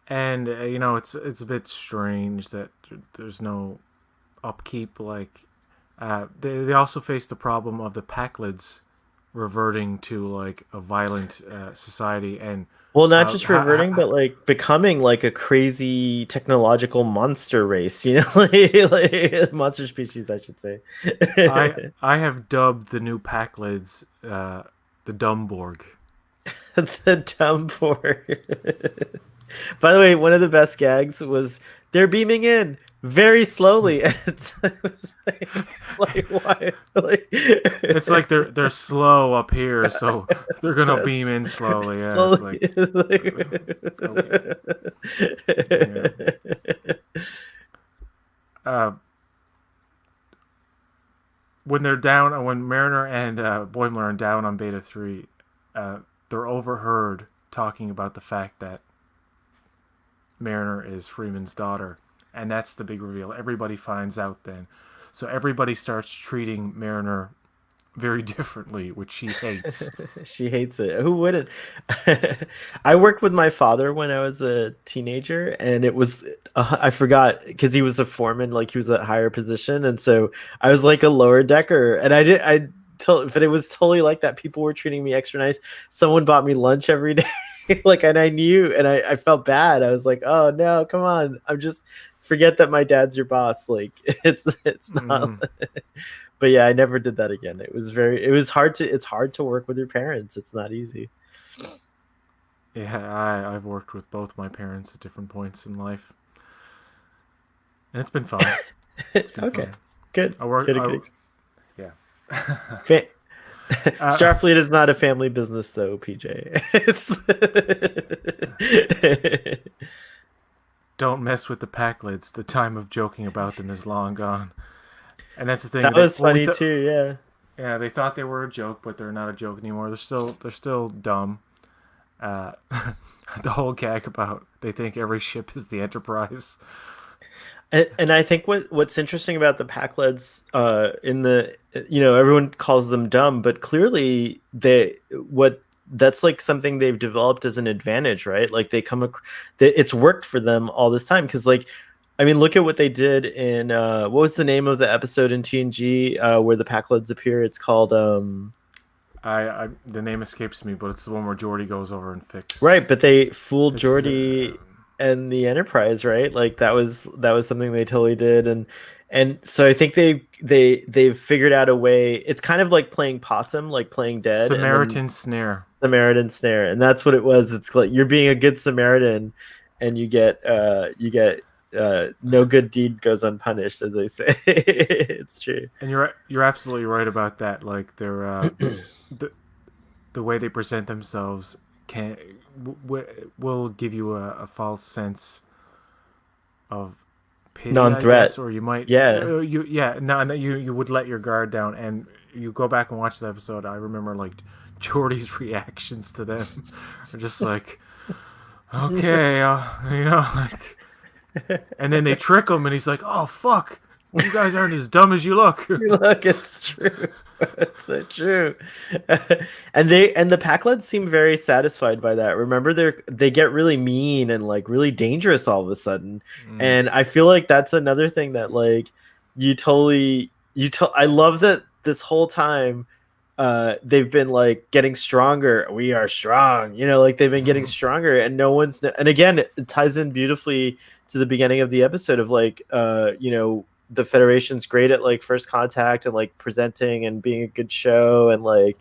And it's a bit strange that there's no upkeep. Like they also face the problem of the Packlids reverting to like a violent society and Well, not how, just how, reverting, how but like becoming like a crazy technological monster race, like monster species, I should say. I have dubbed the new Packlids the Dumbborg. The dumb poor. By the way, one of the best gags was they're beaming in very slowly, and it's like why? Like, It's like they're slow up here, so they're gonna beam in slowly. Yeah, it's like slowly. okay, yeah. Uh, when they're down, when Mariner and Boimler are down on Beta 3, they're overheard talking about the fact that Mariner is Freeman's daughter, and that's the big reveal. Everybody finds out then, so everybody starts treating Mariner very differently, which she hates. She hates it. Who wouldn't? I worked with my father when I was a teenager, and it was I forgot because he was a foreman, like he was a higher position, and so I was like a lower decker, and but it was totally like that. People were treating me extra nice. Someone bought me lunch every day, like, and I knew, and I felt bad. I was like, oh no, come on, I'm just forget that my dad's your boss. Like it's not. Mm, But yeah, I never did that again. It's hard to work with your parents. It's not easy. yeah, I've worked with both my parents at different points in life, and it's been fun. It's been Okay, fun. good, I work. good. Yeah. Fa- Uh, Starfleet is not a family business, though, PJ. It's don't mess with the Packlids. The time of joking about them is long gone. And that's the thing. that They was well, we funny thought, too. Yeah. yeah, they thought they were a joke, but they're not a joke anymore. They're still dumb. Uh, the whole gag about they think every ship is the Enterprise. And I think what's interesting about the Pakleds, in the, everyone calls them dumb, but clearly what that's like something they've developed as an advantage, right? Like it's worked for them all this time because, like, I mean, look at what they did in what was the name of the episode in TNG where the Pakleds appear? It's called I the name escapes me, but it's the one where Geordi goes over and right, but they fooled fixes it. Geordi and the Enterprise, right? Like that was something they totally did, and so I think they've figured out a way. It's kind of like playing possum, like playing dead, and then Samaritan snare. Samaritan snare, and that's what it was. It's like you're being a good Samaritan, and you get no good deed goes unpunished, as they say. It's true. And you're absolutely right about that. Like they're the the way they present themselves can will give you a false sense of pity, I Non-threat. guess, or you might Yeah. you yeah no, no you would let your guard down, and you go back and watch the episode. I remember like Jordy's reactions to them are just like, okay, like, and then they trick him, and he's like, oh fuck, you guys aren't as dumb as you look. Look, it's true. It's so true. And the Pakleds seem very satisfied by that. Remember, they get really mean and like really dangerous all of a sudden. Mm. And I feel like that's another thing that like I love that this whole time they've been like getting stronger. We are strong, like they've been getting stronger, and and again, it ties in beautifully to the beginning of the episode of like the Federation's great at like first contact and like presenting and being a good show, and like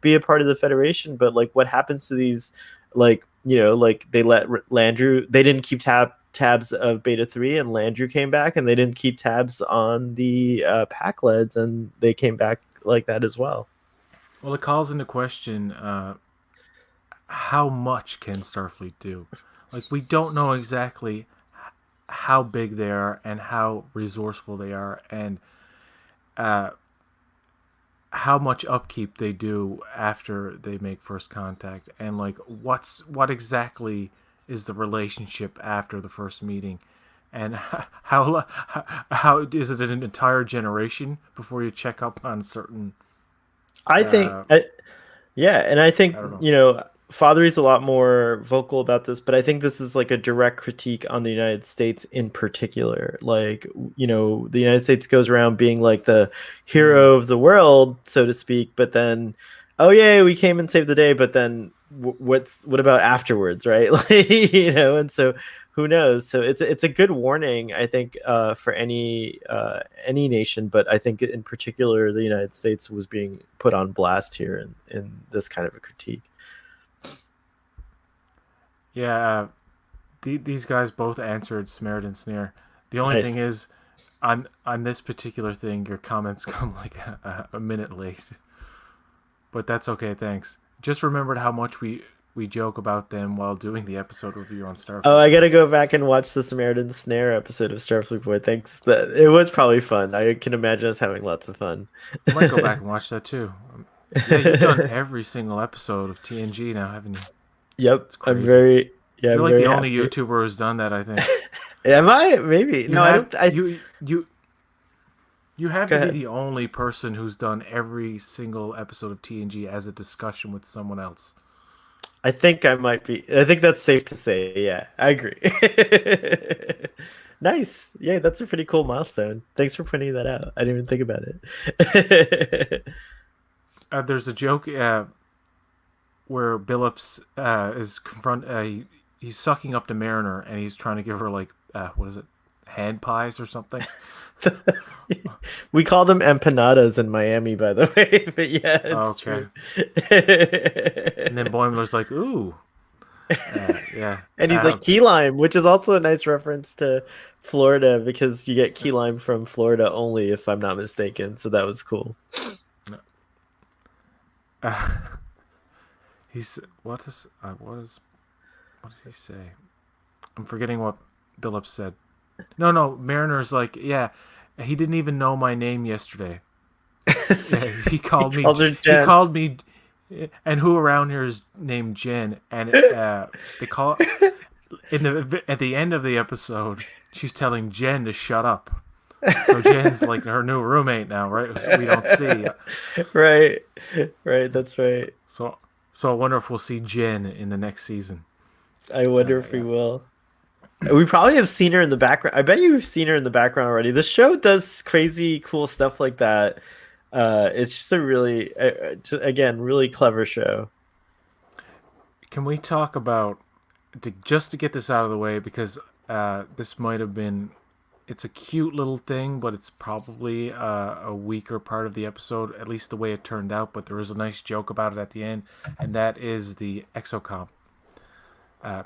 be a part of the Federation, but like what happens to these, like like they let Landru, they didn't keep tabs of Beta 3, and Landru came back, and they didn't keep tabs on the Pakleds, and they came back like that as well. Well, it calls into question how much can Starfleet do. Like, we don't know exactly how big they are and how resourceful they are, and how much upkeep they do after they make first contact, and like what exactly is the relationship after the first meeting, and how is it an entire generation before you check up on certain I think, yeah, and I think I don't know. Fathery's a lot more vocal about this, but I think this is like a direct critique on the United States in particular. Like, the United States goes around being like the hero of the world, so to speak, but then, oh yeah, we came and saved the day, but then what about afterwards, right? Like, and so who knows? So it's a good warning, I think, for any nation, but I think in particular the United States was being put on blast here in this kind of a critique. Yeah, these guys both answered Samaritan Snare. The only Nice. thing is, on this particular thing, your comments come like a minute late. But that's okay, thanks. Just remembered how much we joke about them while doing the episode review on Starfleet. Oh, I gotta go back and watch the Samaritan Snare episode of Starfleet Boy. Thanks. It was probably fun. I can imagine us having lots of fun. I might go back and watch that too. Yeah, you've done every single episode of TNG now, haven't you? Yep, It's I'm crazy. very You're I'm like very the only happy. YouTuber who's done that, I think. Am I? Maybe. No, I don't. You have Go to be ahead. the only person who's done every single episode of TNG as a discussion with someone else. I think I might be. I think that's safe to say. Yeah, I agree. Nice. Yeah, that's a pretty cool milestone. Thanks for pointing that out. I didn't even think about it. There's a joke where Billups is he's sucking up the Mariner, and he's trying to give her like what is it, hand pies or something. We call them empanadas in Miami, by the way. But yeah, it's Okay. true. And then Boimler's like, ooh, yeah. And he's like key lime, which is also a nice reference to Florida because you get key lime from Florida only, if I'm not mistaken. So that was cool. Uh, he's what does he say? I'm forgetting what Billups said. No, Mariner's like, yeah, he didn't even know my name yesterday. Yeah, he He called me. calls her He Jen. called me. And who around here is named Jen? And they call in the at the end of the episode, she's telling Jen to shut up. So Jen's like her new roommate now, right? So we don't see. Right, right. That's right. So so I wonder if we'll see Jen in the next season. I wonder if we Yeah. will. We probably have seen her in the background. I bet you've seen her in the background already. The show does crazy, cool stuff like that. It's just a really, again, really clever show. Can we talk about just to get this out of the way because this might have been it's a cute little thing, but it's probably a weaker part of the episode, at least the way it turned out. But there is a nice joke about it at the end, and that is the exocomp,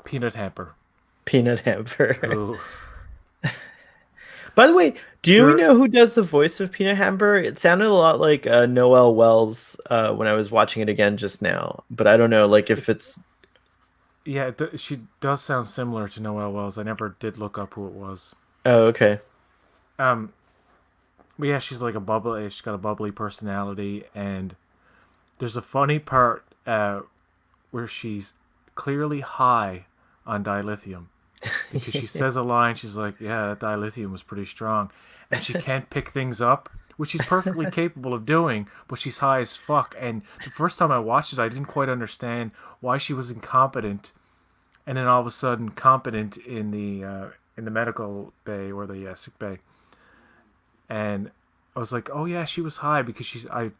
Peanut Hamper, Peanut Hamper. who By the way, do we there, know who does the voice of Peanut Hamper? It sounded a lot like Noelle Wells when I was watching it again just now, but I don't know, like if it's it's. yeah, she does sound similar to Noelle Wells. I never did look up who it was. Oh, okay. Um, but yeah, she's like a bubbly. She's got a bubbly personality, and there's a funny part where she's clearly high on dilithium because she says a line. She's like, "Yeah, that dilithium was pretty strong," and she can't pick things up, which she's perfectly capable of doing. But she's high as fuck. And the first time I watched it, I didn't quite understand why she was incompetent, and then all of a sudden competent in the medical bay or the sick bay. And I was like, "Oh yeah, she was high because I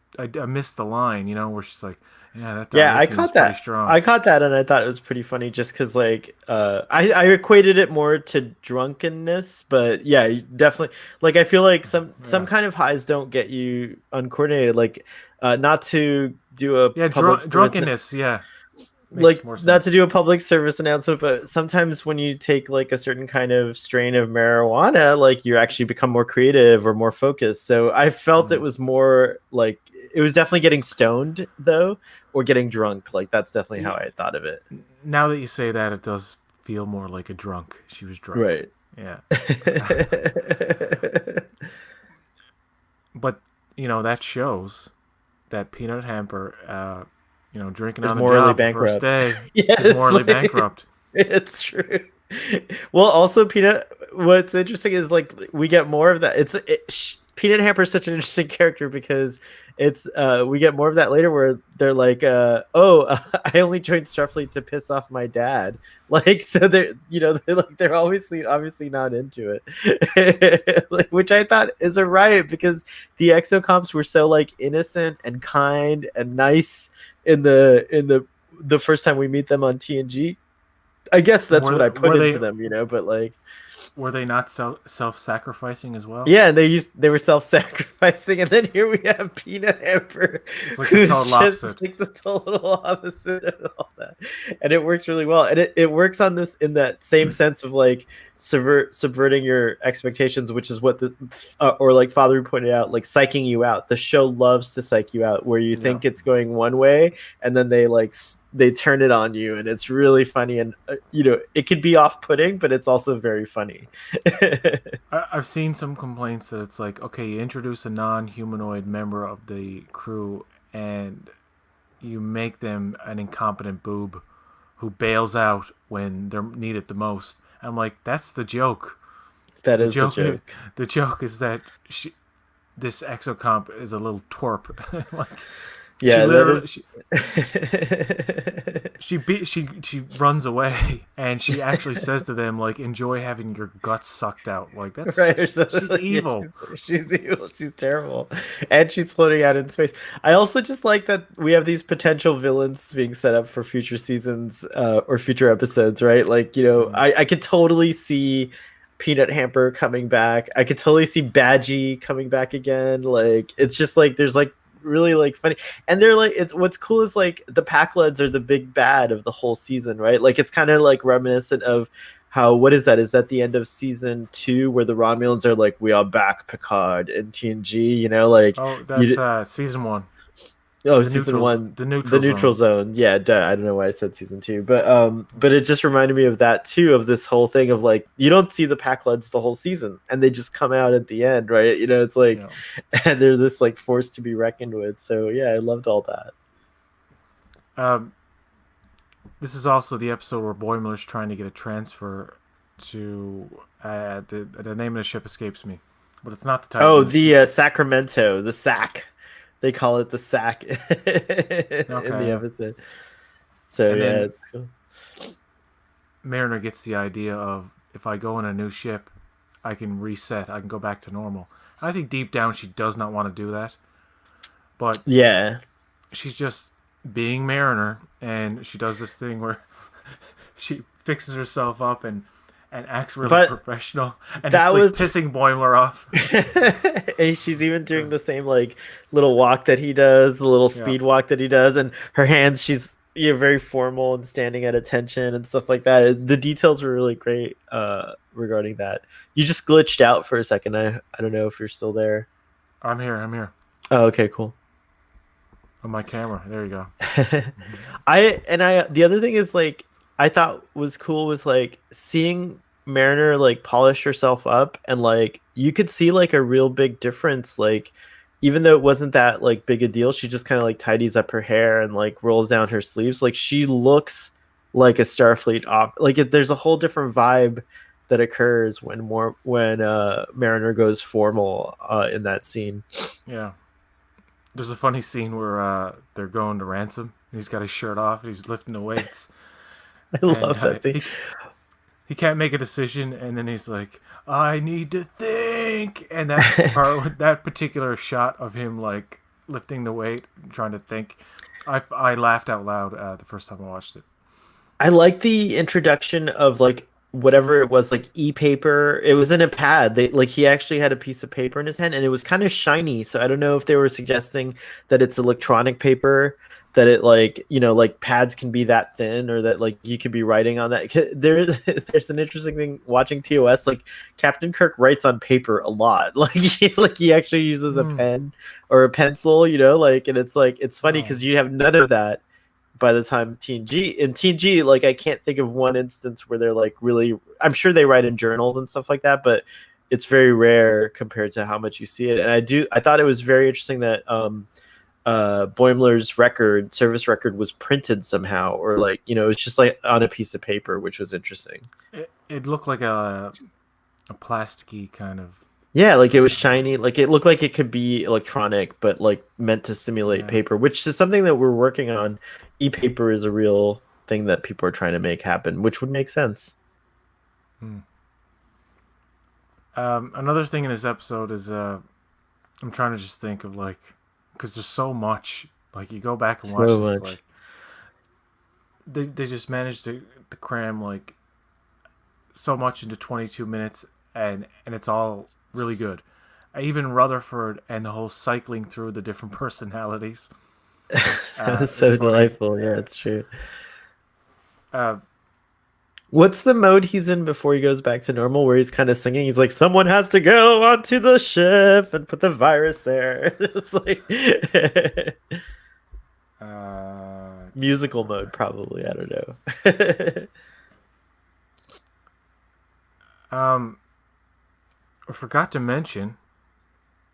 missed the line, you know, where she's like, yeah, that Yeah, I dilithium is caught pretty that. strong." I caught that, and I thought it was pretty funny, just because like I equated it more to drunkenness, but yeah, definitely. Like I feel like some Yeah, kind of highs don't get you uncoordinated. Like not to do a yeah, public service, drunkenness. Yeah, makes like more not to sense. do a public service announcement, but sometimes when you take like a certain kind of strain of marijuana, like you actually become more creative or more focused. So I felt it Mm. was more like it was definitely getting stoned though, or getting drunk. Like that's definitely how I thought of it. Now that you say that, it does feel more like a drunk. She was drunk. Right. Yeah, Is but you know that shows that Peanut Hamper, drinking on the morally job the first bankrupt. day is Yes, morally like, bankrupt. it's true. Well, also Peanut. What's interesting is like we get more of that. Peanut Hamper is such an interesting character because it's we get more of that later where they're like, I only joined Starfleet to piss off my dad. Like so they're obviously not into it, like, which I thought is a riot because the exocomps were so like innocent and kind and nice in the first time we meet them on TNG. I guess And that's what I put were they into them, but like, were they not self-sacrificing as well? yeah, they were self-sacrificing, and then here we have Peanut Hamper, It's like the who's total just opposite. like the total opposite of all that, and it works really well, and it works on this in that same sense of like subverting your expectations, which is what the or like Father pointed out, like psyching you out. The show loves to psych you out, where you Yeah. think it's going one way, and then they turn it on you, and it's really funny, and it could be off-putting, but it's also very funny. I've seen some complaints that it's like, okay, you introduce a non-humanoid member of the crew and you make them an incompetent boob who bails out when they're needed the most. I'm like, that's the joke. That The is the joke, joke. the joke is that this exocomp is a little twerp. Like, she Yeah, that literally, is. she runs away and she actually says to them like, enjoy having your guts sucked out. Like that's Right. Or something she's like, yeah, evil. she's evil. She's terrible, and she's floating out in space. I also just like that we have these potential villains being set up for future seasons or future episodes. Right? Like Mm. I could totally see Peanut Hamper coming back. I could totally see Badgie coming back again. Like it's just like there's like really like funny, and they're like it's what's cool is like the Packleads are the big bad of the whole season, right? Like it's kind of like reminiscent of how what is that? Is that the end of season 2 where the Romulans are like we are back Picard in TNG? Like Oh, that's you season 1. Oh, The season neutral one, the the neutral neutral zone. zone. Yeah, duh, I don't know why I said season two, but it just reminded me of that too, of this whole thing of like you don't see the Packleads the whole season, and they just come out at the end, right? You know, it's like, Yeah. and they're this like force to be reckoned with. So yeah, I loved all that. Um, this is also the episode where Boimler's trying to get a transfer to the name of the ship escapes me, but it's not the Oh, Titan. It's the Sacramento, the sack. They call it the sack in the okay. episode. So And yeah, then it's cool. Mariner gets the idea of if I go in a new ship, I can reset. I can go back to normal. I think deep down she does not want to do that, but Yeah, she's just being Mariner, and she does this thing where she fixes herself up and acts really but professional, and that it's like was pissing Boimler off. and she's even doing the same like little walk that he does, the little Yeah, speed walk that he does, and her hands, she's very formal and standing at attention and stuff like that. The details were really great regarding that. You just glitched out for a second. I don't know if you're still there. I'm here. I'm here Oh, okay, cool. on my camera. There you go. I the other thing is like I thought was cool was like seeing Mariner like polish herself up, and like you could see like a real big difference, like even though it wasn't that like big a deal, she just kind of like tidies up her hair and like rolls down her sleeves, like she looks like a Starfleet off, like there's a whole different vibe that occurs when Mariner goes formal in that scene. Yeah. There's a funny scene where they're going to ransom. He's got his shirt off. He's lifting the weights, I and love that thing. he can't make a decision. And then he's like, "I need to think." And that part, that particular shot of him like lifting the weight, trying to think, I laughed out loud the first time I watched it. I like the introduction of like whatever it was, like e-paper. It was in a pad. They like he actually had a piece of paper in his hand, and it was kind of shiny. So I don't know if they were suggesting that it's electronic paper, that it like like pads can be that thin, or that like you could be writing on that. There's an interesting thing watching TOS. Like Captain Kirk writes on paper a lot. Like he actually uses a Mm. pen or a pencil. Like, and it's like it's funny Oh, because you have none of that by the time TNG, like I can't think of one instance where they're like really, I'm sure they write in journals and stuff like that, but it's very rare compared to how much you see it. And I thought it was very interesting that Boimler's service record was printed somehow, or like it's just like on a piece of paper, which was interesting. it looked like a plasticky kind of. Yeah, like it was shiny, like it looked like it could be electronic, but like meant to simulate Yeah. paper, which is something that we're working on. E-paper is a real thing that people are trying to make happen, which would make sense. Hmm. Another thing in this episode is I'm trying to just think of like, because there's so much. Like you go back and watch So this, much. like they just managed to cram like so much into 22 minutes, and it's all really good. Even Rutherford and the whole cycling through the different personalities That was is so funny. delightful. Yeah, it's true. Uh, What's the mode he's in before he goes back to normal, where he's kind of singing? He's like, "Someone has to go onto the ship and put the virus there." It's like musical mode, probably. I don't know. um, I forgot to mention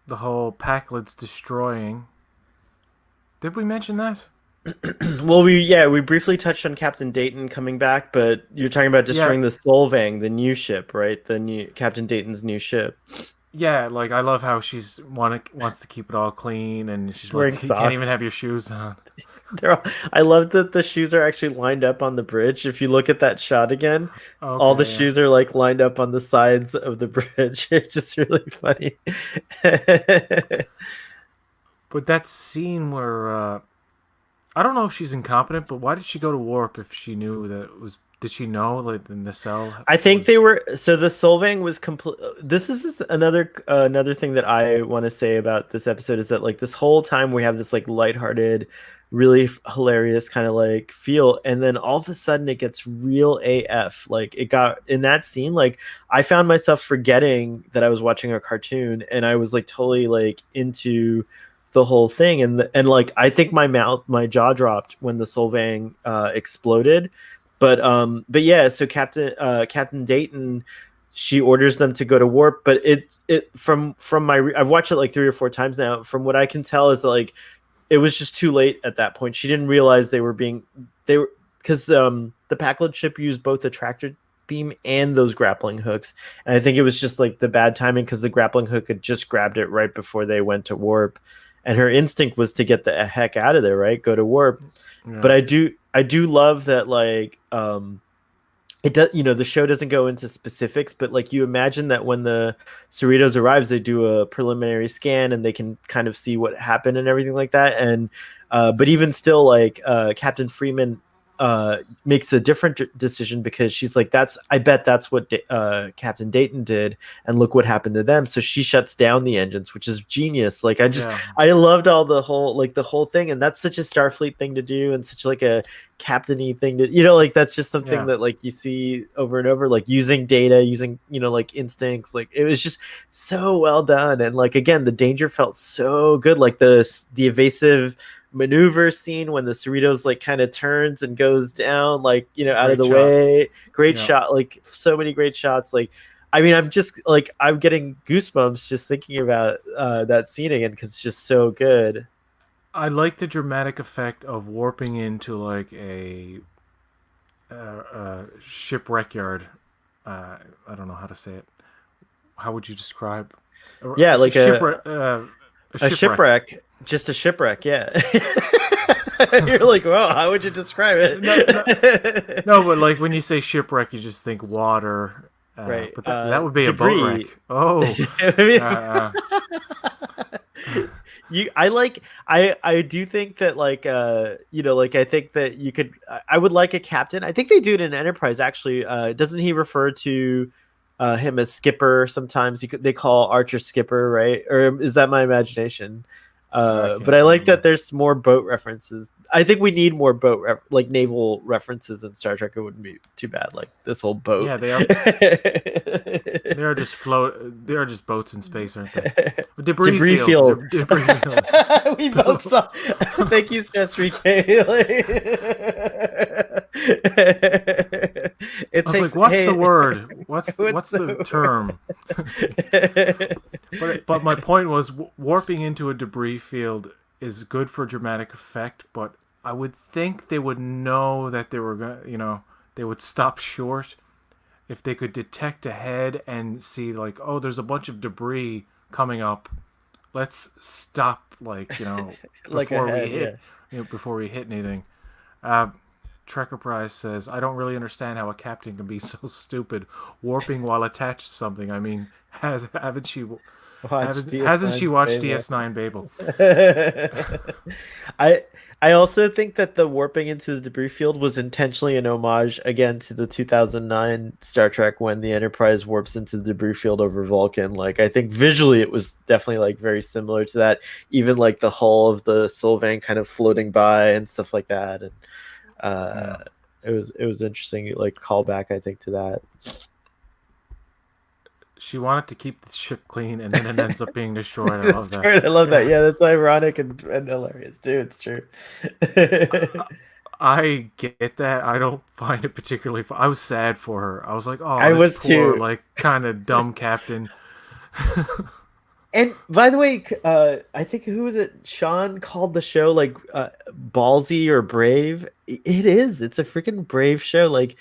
the whole Packlet's destroying. Did we mention that? Well, we briefly touched on Captain Dayton coming back, but you're talking about Yeah, destroying the Solvang, the new ship, right? The new Captain Dayton's new ship. yeah. Like I love how wants to keep it all clean, and she's She's wearing like, you can't even socks. have your shoes on. I love that the shoes are actually lined up on the bridge. If you look at that shot again, all the Okay, yeah. shoes are like lined up on the sides of the bridge. It's just really funny. But that scene where I don't know if she's incompetent, but why did she go to warp if she knew that it was? Did she know like the nacelle I think they was? were, so the Solvang was complete. This is another thing that I want to say about this episode is that like this whole time we have this like lighthearted, really hilarious kind of like feel, and then all of a sudden it gets real AF. Like it got in that scene, like I found myself forgetting that I was watching a cartoon, and I was like totally like into the whole thing, and like I think my jaw dropped when the Solvang exploded, but yeah, so Captain Dayton, she orders them to go to warp, but it from my I've watched it like 3 or 4 times now. From what I can tell is that, like, it was just too late at that point. She didn't realize they were because the Packlet ship used both the tractor beam and those grappling hooks, and I think it was just like the bad timing because the grappling hook had just grabbed it right before they went to warp, and her instinct was to get the heck out of there, right? Go to warp. But Yeah. I do love that, like, it does, the show doesn't go into specifics, but like you imagine that when the Cerritos arrives, they do a preliminary scan and they can kind of see what happened and everything like that. And but even still, like, Captain Freeman makes a different decision because she's like, I bet that's what Captain Dayton did, and look what happened to them. So she shuts down the engines, which is genius. Like, Yeah. I loved all the whole thing, and that's such a Starfleet thing to do, and such like a captainy thing to, like, that's just something Yeah. that, like, you see over and over, like using data, using, like, instincts. Like, it was just so well done, and like, again, the danger felt so good, like the evasive maneuver scene when the Cerritos, like, kind of turns and goes down, like, out of Great the shot. way. Great Yeah. shot, like, so many great shots. Like, I mean, I'm just like, I'm getting goosebumps just thinking about that scene again because it's just so good. I like the dramatic effect of warping into like a shipwreck yard. I don't know how to say it. How would you describe? Yeah, A like shipwreck. A a shipwreck. shipwreck, just a shipwreck. Yeah. You're like, well, how would you describe No, no, it? no, but like when you say shipwreck, you just think water. Right. But that would be a boat wreck. Debris. Oh, I uh, mean, I do think that, like, like, I think that I would like a captain. I think they do it in Enterprise, actually. Doesn't he refer to him as Skipper sometimes? They call Archer Skipper, right? Or is that my imagination? I But can't I like that remember. there's more boat references. I think we need more like naval references in Star Trek. It wouldn't be too bad, like this whole boat. Yeah, they are. They are just float. They are just boats in space, aren't they? Debris Debris field. field. Debris field. We both saw. Thank you, Stress 3K. It I was takes. like, "What's the Hey, word? what's What's the term?" the? But my point was warping into a debris field is good for dramatic effect, but I would think they would know that they were going, they would stop short if they could detect ahead and see, like, oh, there's a bunch of debris coming up. Let's stop, like, Like before we ahead, hit, yeah. before we hit anything. Uh, Trekker Prize says, I don't really understand how a captain can be so stupid, warping while attached to something. I mean, Watch hasn't DS9 she watched Babel. DS9 Babel? I I also think that the warping into the debris field was intentionally an homage again to the 2009 Star Trek when the Enterprise warps into the debris field over Vulcan. Like, I think visually it was definitely like very similar to that. Even like the hull of the Sylvan kind of floating by and stuff like that. And Yeah. it was interesting, like, callback, I think, to that. She wanted to keep the ship clean, and then it ends up being destroyed. I love That's that. true. I love that. Yeah, that's ironic and hilarious too. It's true. I get that. I don't find it particularly. I was sad for her. I was like, oh, I this was poor, too. like, kind of dumb captain. And by the way, I think, who was it? Sean called the show like ballsy or brave. It is. It's a freaking brave show. Like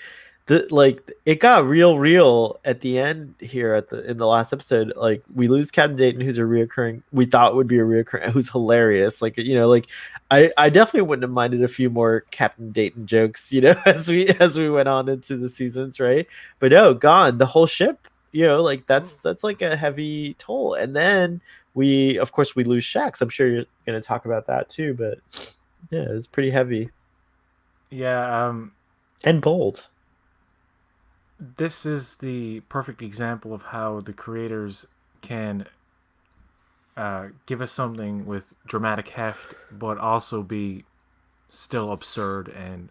it got real at the end here in the last episode. Like, we lose Captain Dayton, who's a reoccurring. We thought would be a reoccurring, who's hilarious. Like, like, I definitely wouldn't have minded a few more Captain Dayton jokes. As we went on into the seasons, right? But no, gone the whole ship. Like, that's like a heavy toll. And then of course we lose Shax. I'm sure you're going to talk about that too, but yeah, it's pretty heavy Yeah. and bold. This is the perfect example of how the creators can give us something with dramatic heft, but also be still absurd and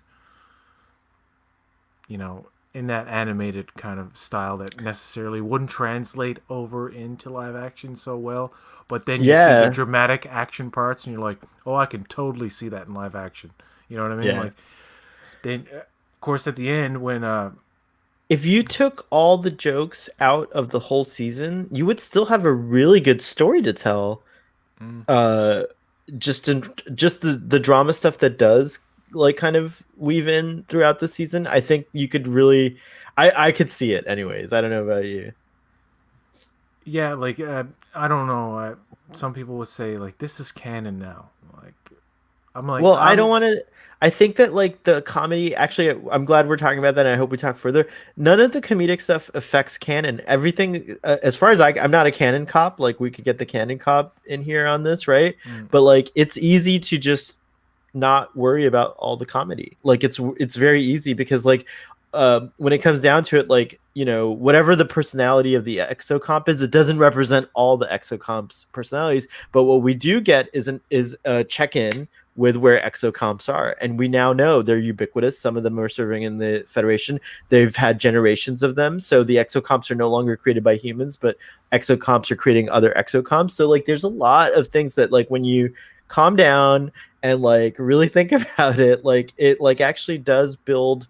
in that animated kind of style that necessarily wouldn't translate over into live action so well. But then you see the Yeah, dramatic action parts, and you're like, oh, I can totally see that in live action. You know what I mean? yeah. Like then, of course, at the end when If you took all the jokes out of the whole season, you would still have a really good story to tell. mm, Uh, just the drama stuff that does like kind of weave in throughout the season, I think you could really, I could see it anyways. I don't know about you. yeah, like I don't know. Some people would say like this is canon now. Like I'm like Well, I don't I'm want to. I think that like the comedy. Actually, I'm glad we're talking about that. And I hope we talk further. None of the comedic stuff affects canon. Everything, as far as I'm not a canon cop. Like we could get the canon cop in here on this, right? mm, But like, it's easy to just not worry about all the comedy. Like it's very easy because like when it comes down to it, like whatever the personality of the exocomp is, it doesn't represent all the exocomp's personalities. But what we do get is a check in with where exocomps are, and we now know they're ubiquitous. Some of them are serving in the Federation. They've had generations of them, so the exocomps are no longer created by humans, but exocomps are creating other exocomps. So like, there's a lot of things that like when you calm down and like really think about it, like it like actually does build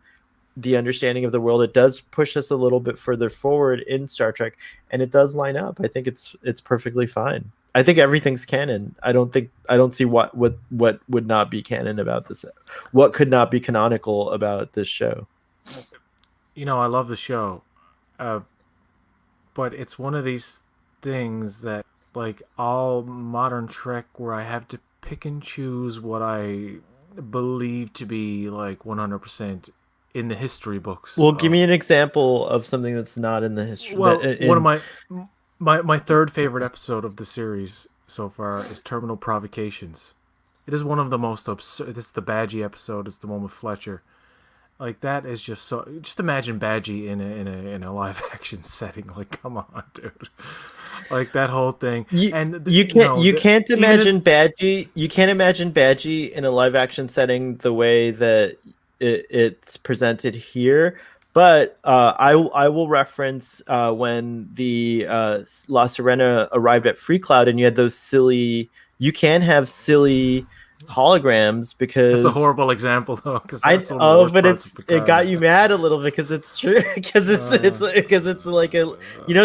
the understanding of the world. It does push us a little bit further forward in Star Trek, and it does line up. I think it's perfectly fine. I think everything's canon. I don't see what would not be canon about this. What could not be canonical about this show? I love the show, uh, but it's one of these things that like all modern Trek where I have to pick and choose what I believe to be like 100% in the history books. Well, give me an example of something that's not in the history that Well, one of in. my third favorite episode of the series so far is Terminal Provocations. It is one of the most absurd. It's the Badgie episode. It's the one with Fletcher. Like that is just so. Just imagine Badgie in a live action setting. Like, come on, dude. Like that whole thing. You And you can't you can't even imagine Badgie you can't imagine Badgie in a live action setting the way that it's presented here. But I will reference when the La Serena arrived at Free Cloud, and you had those silly. You can have silly holograms that's a because horrible example though, because I that's one of the oh, worst but parts of it Picard. got you mad a little because it's true because it's like a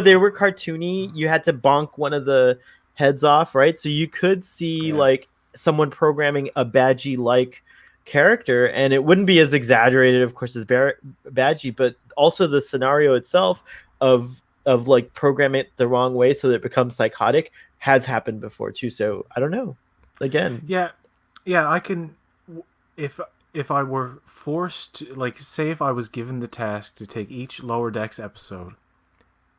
they were cartoony. You had to bonk one of the heads off, right? So you could see Yeah. like someone programming a Badgie like character, and it wouldn't be as exaggerated, of course, as Badgie, but also the scenario itself of like programming it the wrong way so that it becomes psychotic has happened before too. So I don't know. Again, Yeah, yeah, I can if if I were forced to, like say if I was given the task to take each Lower Decks episode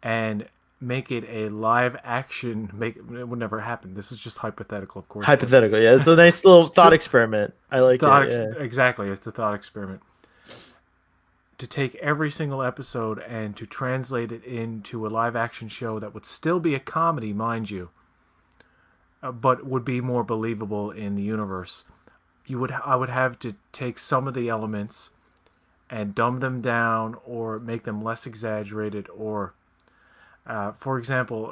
and make it a live action make it would never happen. This is just hypothetical, of course, but hypothetical, yeah, it's a nice little thought experiment. I like it. Yeah. exactly, it's a thought experiment. To take every single episode and to translate it into a live action show that would still be a comedy, mind you, but would be more believable in the universe. I would have to take some of the elements and dumb them down or make them less exaggerated or for example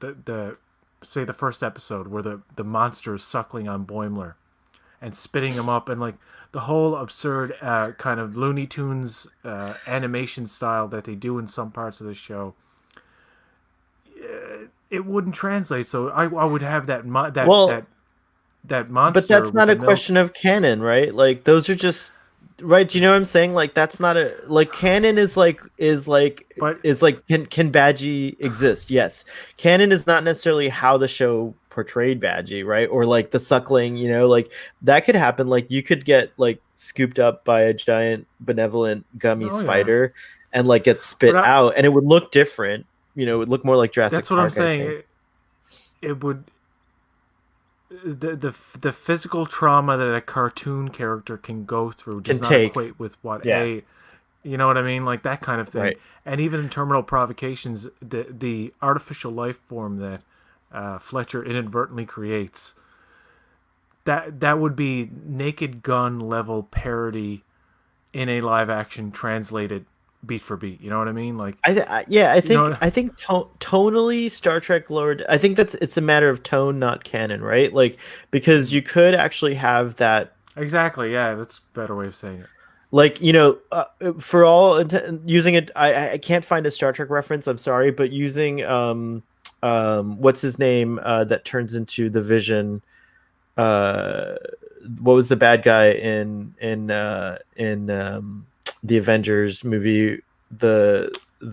the say the first episode where the monster is suckling on Boimler and spitting him up and like the whole absurd kind of Looney Tunes animation style that they do in some parts of the show, it wouldn't translate. So I would have Well, that but monster that's with not the a milk. question of canon, right? Like those are just right. Do you know what I'm saying? Like that's not a like canon But is like can Badgie exist? Yes. Canon is not necessarily how the show portrayed Badgie, right? Or like the suckling, like that could happen. Like you could get like scooped up by a giant benevolent gummy oh yeah, spider and like get but spit out, and it would look different. It would look more like Jurassic that's what I'm Park, I saying. think. It would the physical trauma that a cartoon character can go through Can does not take. equate with what Yeah. a you know what I mean, like that kind of thing. Right. And even in Terminal Provocations, the artificial life form that Fletcher inadvertently creates, that would be Naked Gun level parody in a live action translated beat for beat. You know what I mean? Like, Yeah, you know, I think tonally Star Trek Lord. I think it's a matter of tone, not canon, right? Like because you could actually have that, exactly. Yeah, that's a better way of saying it. like for using it. I can't find a Star Trek reference. I'm sorry, but using what's his name that turns into the Vision. Uh, what was the bad guy in the Avengers movie? The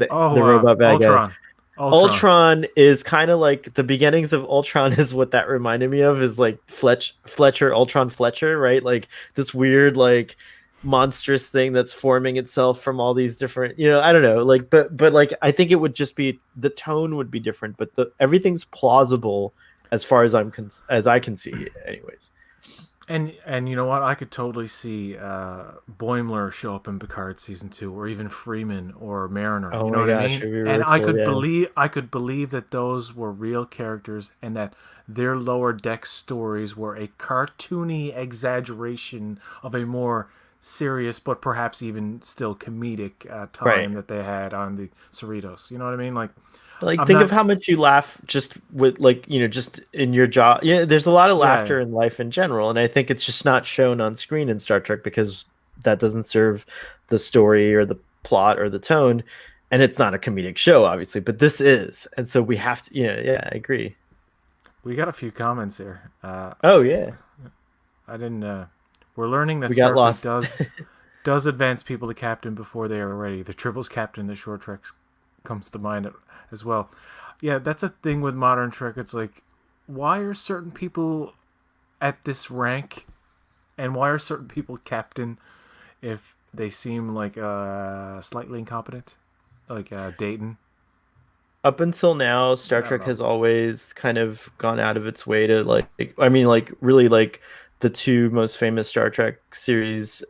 Oh, robot bad guy. Ultron, Ultron. Ultron is kind of like the beginnings of Ultron is what that reminded me of, is like Fletcher, Ultron Fletcher, right? Like this weird like monstrous thing that's forming itself from all these different, I don't know, like but like I think it would just be the tone would be different, but the everything's plausible as far as as I can see anyways. And you know what? I could totally see Boimler show up in Picard season 2, or even Freeman or Mariner. Oh You know my what I gosh, mean? it'd be And really cool. Yeah. I could believe that those were real characters, and that their lower deck stories were a cartoony exaggeration of a more serious, but perhaps even still comedic Right. time that they had on the Cerritos. You know what I mean? Like, Like I'm think of not. how much you laugh just with, like, just in your job. Yeah, there's a lot of Yeah, laughter in life in general, and I think it's just not shown on screen in Star Trek because that doesn't serve the story or the plot or the tone, and it's not a comedic show obviously, but this is. And so we have to, yeah, I agree. we got a few comments here. Oh yeah. I didn't. We're learning that We got Starfleet lost. does advance people to captain before they are ready. The triples captain, the short treks comes to mind as well. Yeah, that's a thing with modern Trek. It's like, why are certain people at this rank, and why are certain people captain if they seem like slightly incompetent, like Dayton? Up until now, Star I don't Trek know. has always kind of gone out of its way to, like, I mean, like really, like the two most famous Star Trek series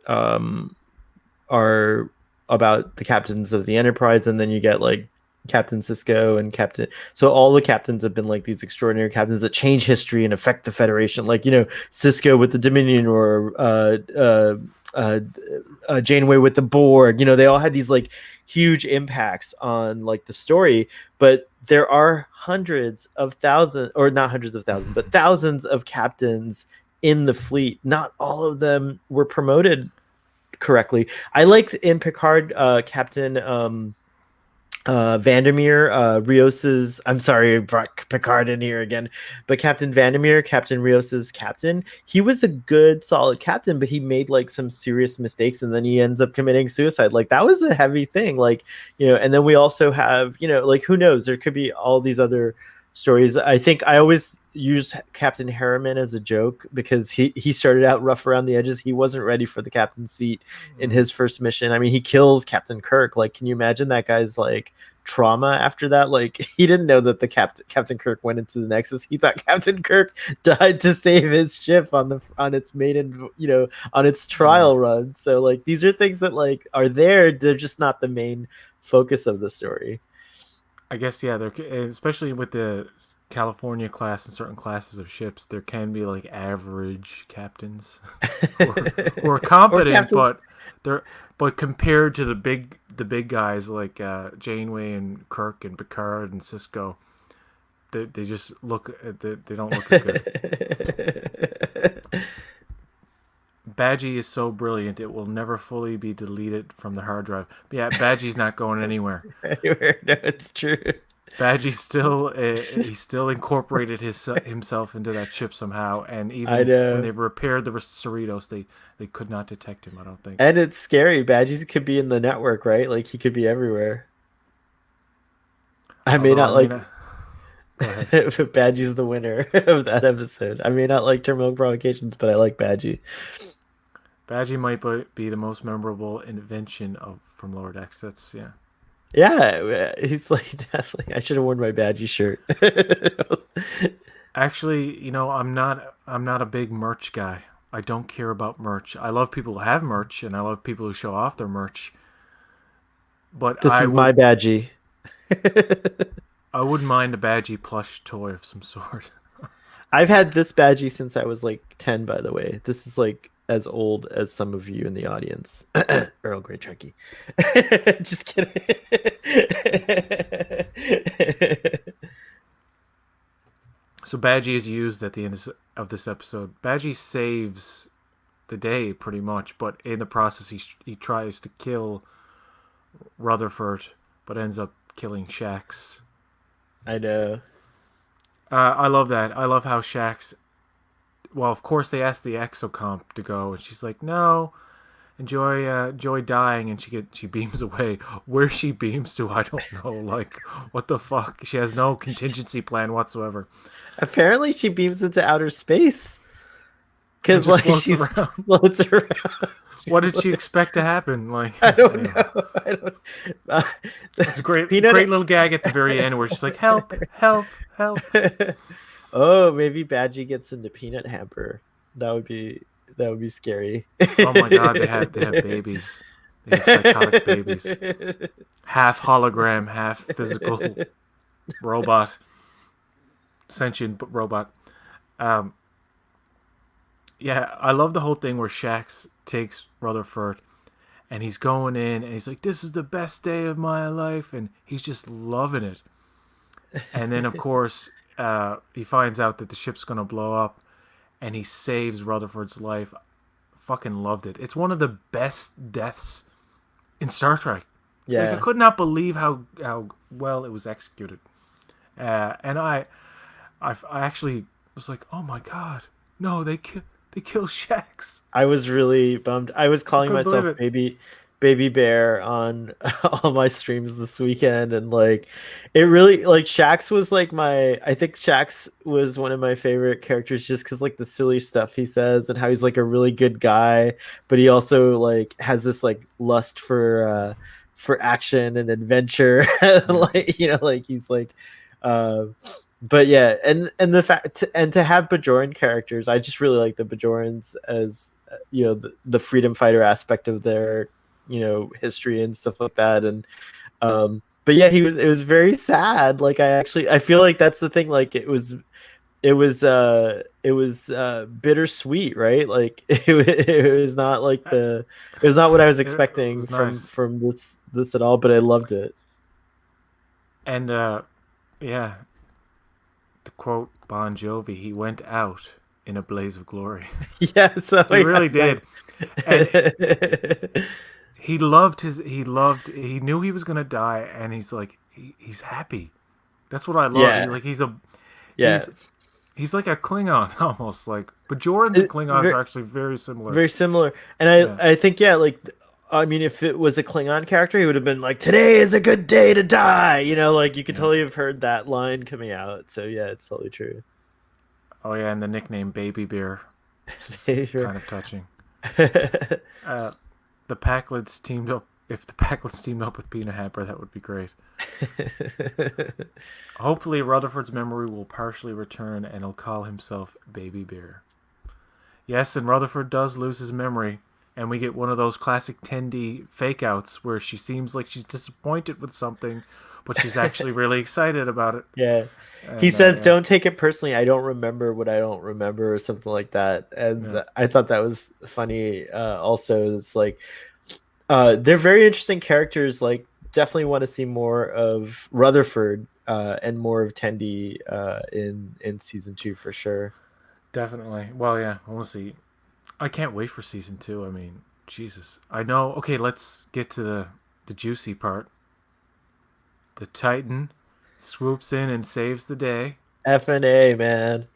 are about the captains of the Enterprise, and then you get like Captain Cisco and Captain. So all the captains have been like these extraordinary captains that change history and affect the Federation. Like, Cisco with the Dominion, or Janeway with the Borg. They all had these like huge impacts on like the story, but there are hundreds of thousands, or not hundreds of thousands, but thousands of captains in the fleet. Not all of them were promoted correctly. I liked in Picard, Captain Vandermeer, Rios's. I'm sorry, I brought Picard in here again, but Captain Vandermeer, Captain Rios's captain. He was a good, solid captain, but he made like some serious mistakes, and then he ends up committing suicide. Like that was a heavy thing. Like, and then we also have, like, who knows? There could be all these other stories. I think I always use Captain Harriman as a joke because he started out rough around the edges. He wasn't ready for the captain's seat in his first mission. I mean, he kills Captain Kirk. Like, can you imagine that guy's like trauma after that? Like, he didn't know that the Captain Kirk went into the Nexus. He thought Captain Kirk died to save his ship on its maiden, on its Yeah. trial run. So like these are things that like are there. They're just not the main focus of the story. I guess yeah. There, especially with the California class and certain classes of ships, there can be like average captains who are Or competent, Captain. but compared to the big guys like Janeway and Kirk and Picard and Cisco, they just look they don't look as good. Badgie is so brilliant it will never fully be deleted from the hard drive. But yeah, Badgie's not going anywhere. Anywhere. No, it's true. Badgie still he still incorporated himself into that chip somehow, and I even when know. they repaired the Cerritos, they could not detect him. I don't think. And it's scary. Badges could be in the network, right? Like he could be everywhere. I may Although not I mean, like go ahead. if Badgie's the winner of that episode. I may not like terminal provocations, but I like Badgie. Badgie might be the most memorable invention of from Lower Decks. That's yeah. Yeah, he's like definitely. I should have worn my Badgie shirt. Actually, I'm not a big merch guy. I don't care about merch. I love people who have merch, and I love people who show off their merch. But This is my Badgie. I wouldn't mind a Badgie plush toy of some sort. I've had this Badgie since I was like 10, by the way. This is like as old as some of you in the audience. Earl Grey Trekkie. Just kidding. So Badgie is used at the end of this episode. Badgie saves the day pretty much, but in the process he tries to kill Rutherford, but ends up killing Shax. I know. I love that. I love how Shax. Well, of course they asked the exocomp to go, and she's like, "No, enjoy dying," and she beams away. Where she beams to, I don't know. Like, what the fuck? She has no contingency plan whatsoever. Apparently, she beams into outer space And because just like floats she around. floats around. What did she expect to happen? Like, I don't anyway. know. I don't. Uh, It's a great Peanut. little gag at the very end where she's like, "Help, help, help." Oh, maybe Badgie gets into Peanut Hamper. That would be scary. Oh my god, they have babies. They have psychotic babies. Half hologram, half physical robot. Sentient robot. Um, yeah, I love the whole thing where Shax takes Rutherford and he's going in and he's like, "This is the best day of my life," and he's just loving it. And then, of course, he finds out that the ship's going to blow up and he saves Rutherford's life. Fucking loved it. It's one of the best deaths in Star Trek. Yeah. Like, I could not believe how well it was executed. And I actually was like, "Oh my god, no, they kill Shax." I was really bummed. I was calling couldn't believe myself it. baby bear on all my streams this weekend, and like it really like Shax was like I think Shax was one of my favorite characters just because like the silly stuff he says and how he's like a really good guy, but he also like has this like lust for action and adventure. Like like he's like but yeah, and the fact and to have Bajoran characters, I just really like the Bajorans as the freedom fighter aspect of their history and stuff like that. And but yeah, it was very sad. Like I feel like that's the thing. Like it was bittersweet, right? Like it was not like it was not what I was It expecting was nice. from this at all. But I loved it. And yeah, to quote Bon Jovi, he went out in a blaze of glory. Yeah, so He really yeah, did. And he knew he was gonna die, and he's like he's happy. That's what I love. yeah, yeah. He's he's like a Klingon almost. Like Bajorans and Klingons are actually very similar. Very similar. And Yeah, I think yeah, like I mean, if it was a Klingon character, he would have been like, "Today is a good day to die." Like you could yeah. totally have heard that line coming out. So yeah, it's totally true. Oh yeah, and the nickname Baby Bear, which is Sure. kind of touching. Uh, the Packlets teamed up. If the Packlets teamed up with Peanut Hamper, that would be great. Hopefully, Rutherford's memory will partially return, and he'll call himself Baby Bear. Yes, and Rutherford does lose his memory, and we get one of those classic Tendi fake outs where she seems like she's disappointed with something, but she's actually really excited about it. Yeah. He And says, yeah, "Don't take it personally. I don't remember what I don't remember," or something like that. And yeah, I thought that was funny. Also, it's like they're very interesting characters. Like, definitely want to see more of Rutherford and more of Tendi in season 2 for sure. definitely. Well, yeah, we'll see. I can't wait for season 2. I mean, Jesus. I know. Okay, let's get to the juicy part. The Titan swoops in and saves the day. FNA, man.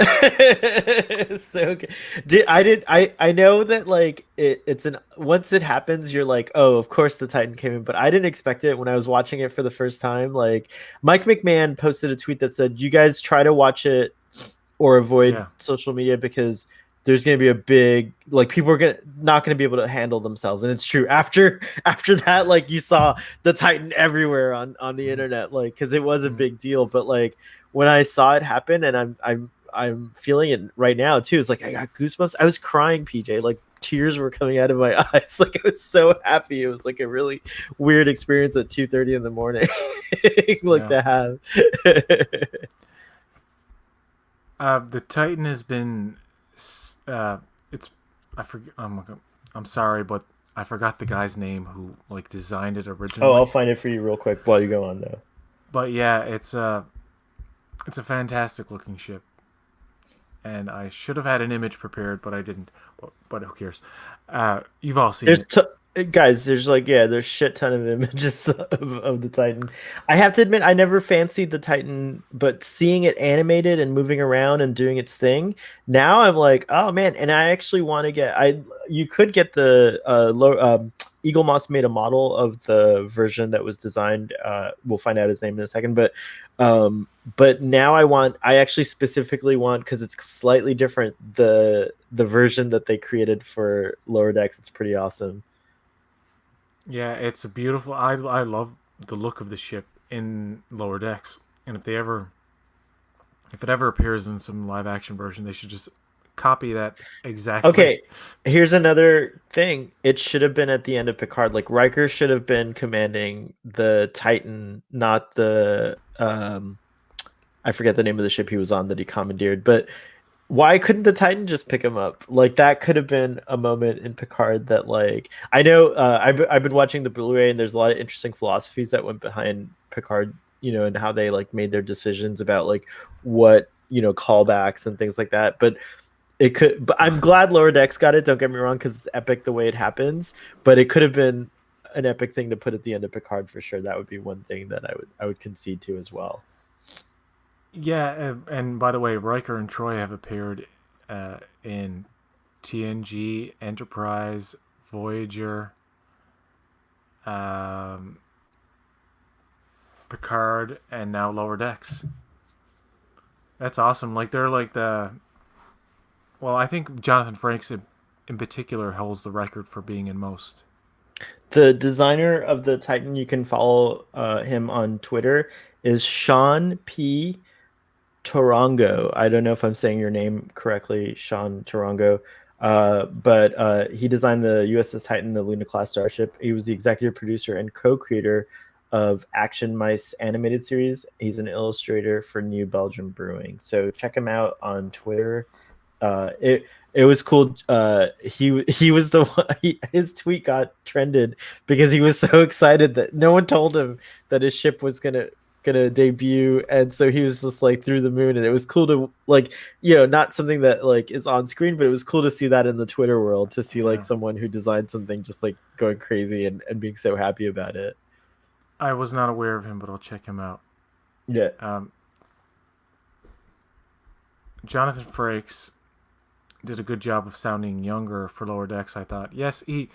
So good. I know that like it's an once it happens you're like, "Oh, of course the Titan came in," but I didn't expect it when I was watching it for the first time. Like Mike McMahon posted a tweet that said, "You guys try to watch it or avoid Yeah. social media because there's going to be a big like people are not going to be able to handle themselves." And it's true. After that, like you saw the Titan everywhere on the internet, like because it was a big deal. But like when I saw it happen, and I'm feeling it right now too. It's like I got goosebumps. I was crying, PJ. Like tears were coming out of my eyes. Like I was so happy. It was like a really weird experience at 2:30 in the morning, like Yeah. to have. The Titan has been. It's I forget. I'm sorry, but I forgot the guy's name who like designed it Oh, I'll originally. find it for you real quick while you go on though. But yeah, it's a fantastic looking ship, and I should have had an image prepared, but I didn't. But who cares? You've all seen There's it. guys, there's like there's shit ton of images of the Titan. I have to admit, I never fancied the Titan, but seeing it animated and moving around and doing its thing, now I'm like, oh man! And I actually want to get. I You could get the Eagle Moss made a model of the version that was designed. We'll find out his name in a second, but now I actually specifically want, because it's slightly different, the version that they created for Lower Decks. It's pretty awesome. Yeah, it's a beautiful. I love the look of the ship in Lower Decks, and if it ever appears in some live action version, they should just copy that exactly. Okay, here's another thing. It should have been at the end of Picard. Like Riker should have been commanding the Titan, not the I forget the name of the ship he was on that he commandeered. But why couldn't the Titan just pick him up? Like that could have been a moment in Picard that, like, I know I've been watching the Blu-ray, and there's a lot of interesting philosophies that went behind Picard, and how they like made their decisions about like what, callbacks and things like that. But it could, but I'm glad Lower Decks got it. Don't get me wrong, because it's epic the way it happens. But it could have been an epic thing to put at the end of Picard for sure. That would be one thing that I would concede to as well. Yeah, and by the way, Riker and Troy have appeared in TNG, Enterprise, Voyager, um, Picard, and now Lower Decks. That's awesome. Like they're like the well, I think Jonathan Frakes in particular holds the record for being in most. The designer of the Titan, you can follow him on Twitter, is Sean P. Torongo. I don't know if I'm saying your name correctly, Sean Torongo. But he designed the USS Titan, the Luna class starship. He was the executive producer and co-creator of Action Mice animated series. He's an illustrator for New Belgium Brewing. So check him out on Twitter. It was cool. He was the one. His tweet got trended because he was so excited that no one told him that his ship was gonna debut, and so he was just like through the moon. And it was cool to, like, not something that like is on screen, but it was cool to see that in the Twitter world, to see like Yeah, someone who designed something just like going crazy and being so happy about it. I was not aware of him, but I'll check him out. Yeah. Um, Jonathan Frakes did a good job of sounding younger for Lower Decks. I thought, yes, he.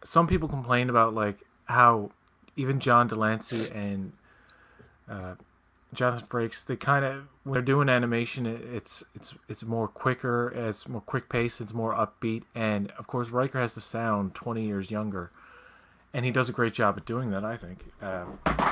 Some people complained about like how even John Delancey and uh, Jonathan Frakes, they kind of when they're doing animation, it's more quicker, it's more quick pace, it's more upbeat, and of course Riker has the sound 20 years younger, and he does a great job at doing that. I think.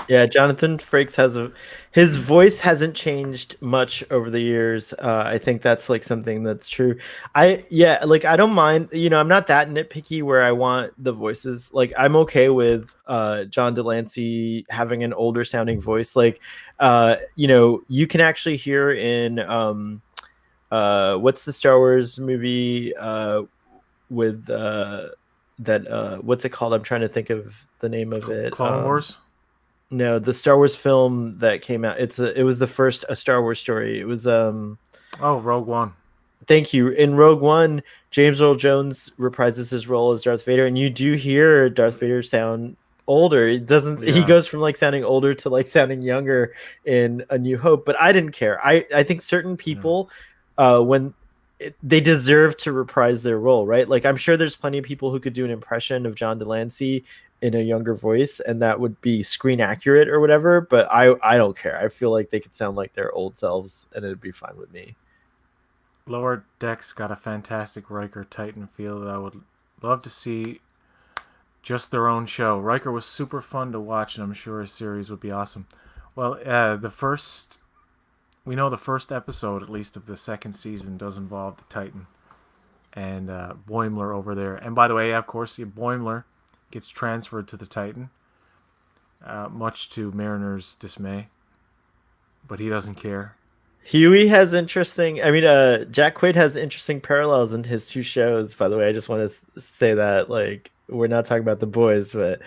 Yeah, Jonathan Frakes his voice hasn't changed much over the years. I think that's like something that's true. Like I don't mind, I'm not that nitpicky where I want the voices. Like I'm okay with John Delancey having an older sounding voice. Like you can actually hear in what's the Star Wars movie with that what's it called? I'm trying to think of the name of it. Clone Wars. No, the Star Wars film that came out. It was the first a Star Wars story. It was Oh, Rogue One. thank you. In Rogue One, James Earl Jones reprises his role as Darth Vader, and you do hear Darth Vader sound older. It doesn't He Yeah, goes from like sounding older to like sounding younger in A New Hope, but I didn't care. I think certain yeah. people when they deserve to reprise their role, right? Like I'm sure there's plenty of people who could do an impression of John Delancey in a younger voice, and that would be screen accurate or whatever, but I don't care. I feel like they could sound like their old selves and it'd be fine with me. Lower Decks got a fantastic Riker Titan feel that I would love to see just their own show. Riker was super fun to watch, and I'm sure his series would be awesome. Well, we know the first episode, at least of the second season, does involve the Titan and Boimler over there. And by the way, of course, Boimler gets transferred to the Titan, much to Mariner's dismay, but he doesn't care. Huey has interesting. I mean, Jack Quaid has interesting parallels in his two shows. By the way, I just want to say that, like, we're not talking about the boys, but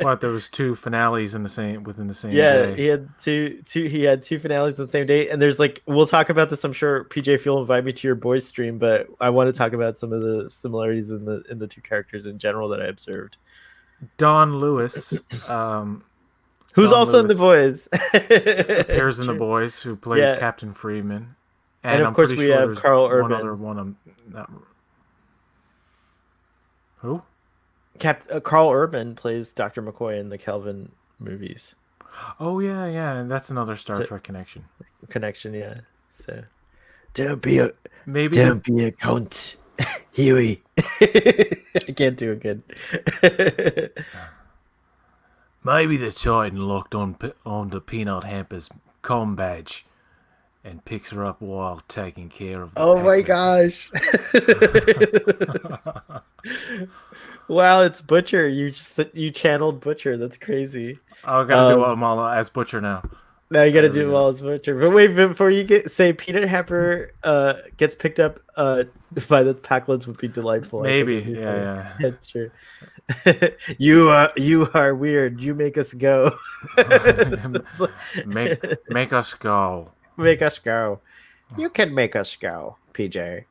What, there was two finales in the same within the same yeah, day. he had two finales on the same day. And there's like, we'll talk about this. I'm sure PJ, if you'll invite me to your boys stream, but I want to talk about some of the similarities in the two characters in general that I observed. Don Lewis, Who's Don also in the Lewis boys? appears in The True. Boys, who plays Yeah, Captain Freeman, and and of I'm course pretty we sure have there's Carl one other Urban. one. Not, who? Carl Urban plays Dr. McCoy in the Kelvin movies. Oh yeah, yeah, and that's another Star So Trek connection. connection, yeah. So don't be a Maybe the don't be a cunt, Huey. I can't do it good. maybe the Titan looked on the Peanut Hamper's com badge and picks her up while taking care of the Oh my pecklets. gosh. Wow, it's Butcher. You channeled Butcher. That's crazy. I gotta do Um them all as Butcher now. Now you I gotta really do do. well as Butcher. But wait, before you say Peanut Hamper gets picked up by the Packlets would be delightful. I think Maybe, it'd be funny. yeah, That's true. You are weird. You make us go. yeah. It's make like- make us go. make us go. You can make us go, PJ.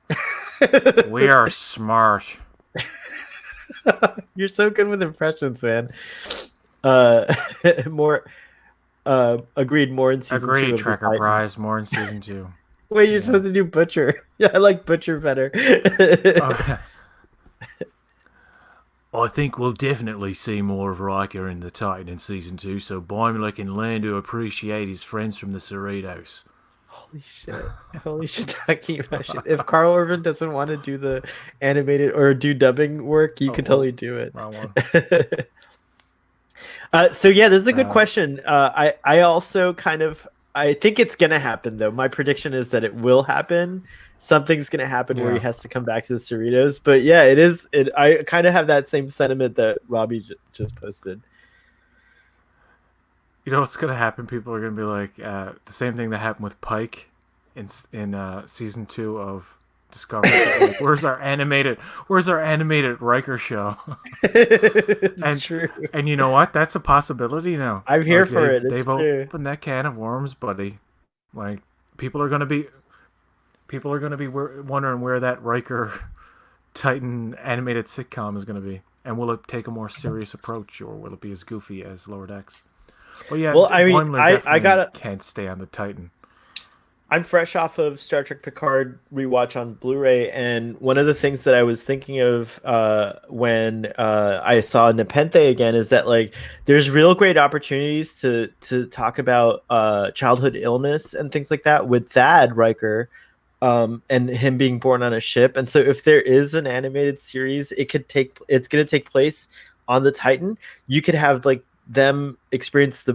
We are smart. You're so good with impressions, man. Uh, more agreed. More in season two Agreed, of the Tracker Titan. Prize. More in season 2. Wait, you're Yeah. supposed to do Butcher. Yeah, I like Butcher better. Oh, I think we'll definitely see more of Riker in the Titan in season 2, so Boimler can learn to appreciate his friends from the Cerritos. Holy shit. Holy shit, talking about shit. If Carl Urban doesn't want to do the animated or do dubbing work, you Oh, can totally do it. Wrong one. So yeah, this is a good question. I also kind of I think it's gonna happen though. My prediction is that it will happen. Something's gonna happen where he Yeah. has to come back to the Cerritos. But yeah, it is. I kind of have that same sentiment that Robbie just posted. You know what's gonna happen? People are gonna be like the same thing that happened with Pike in season 2 of Discovery. Like, where's our animated Riker show? It's and true. and you know what? That's a possibility now. I'm here Like, for it. It's They've true. opened that can of worms, buddy. Like people are gonna be wondering where that Riker Titan animated sitcom is gonna be, and will it take a more serious approach, or will it be as goofy as Lower Decks? Well, yeah. Well, I mean, Boimler I definitely gotta. can't stay on the Titan. I'm fresh off of Star Trek Picard rewatch on Blu-ray, and one of the things that I was thinking of when I saw Nepenthe again is that like there's real great opportunities to talk about childhood illness and things like that with Thad Riker, and him being born on a ship. And so if there is an animated series, it's going to take place on the Titan. You could have like them experience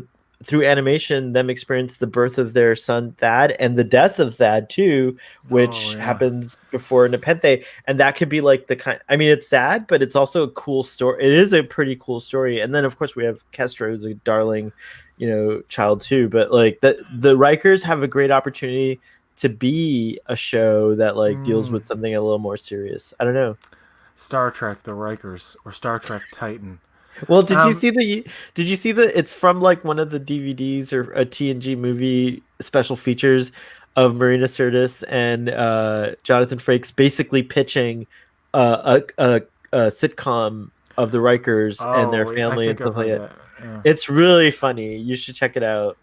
through animation, them experience the birth of their son Thad and the death of Thad too, which happens before Nepenthe. And that could be like the kind. I mean, it's sad, but it's also a cool story. It is a pretty cool story. And then of course we have Kestra, who's a darling, child too. But like the Rikers have a great opportunity to be a show that like deals with something a little more serious. I don't know. Star Trek: The Rikers or Star Trek Titan. Well, did you see the it's from like one of the DVDs or a TNG movie special features of Marina Sirtis and Jonathan Frakes basically pitching a sitcom of the Rikers and their family and stuff like that. Yeah. It's really funny. You should check it out.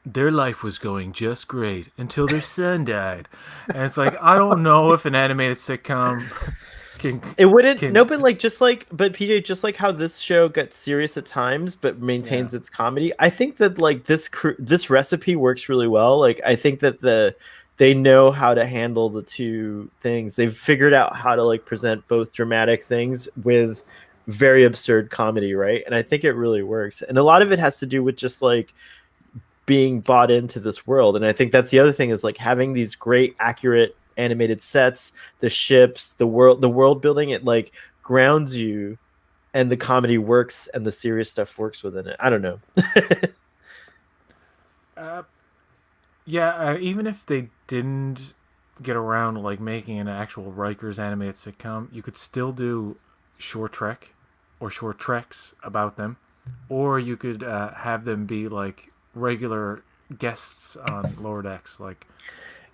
Their life was going just great until their son died, and it's like I don't know if an animated sitcom. But PJ, just like how this show gets serious at times but maintains its comedy, I think that like this recipe works really well. Like I think that they know how to handle the two things. They've figured out how to like present both dramatic things with very absurd comedy, right? And I think it really works. And a lot of it has to do with just like being bought into this world. And I think that's the other thing is like having these great accurate animated sets, the ships, the world building, it like grounds you, and the comedy works and the serious stuff works within it. I don't know. Uh, yeah, even if they didn't get around to like making an actual Rikers animated sitcom, you could still do short trek or short treks about them, or you could have them be like regular guests on Lower Decks. Like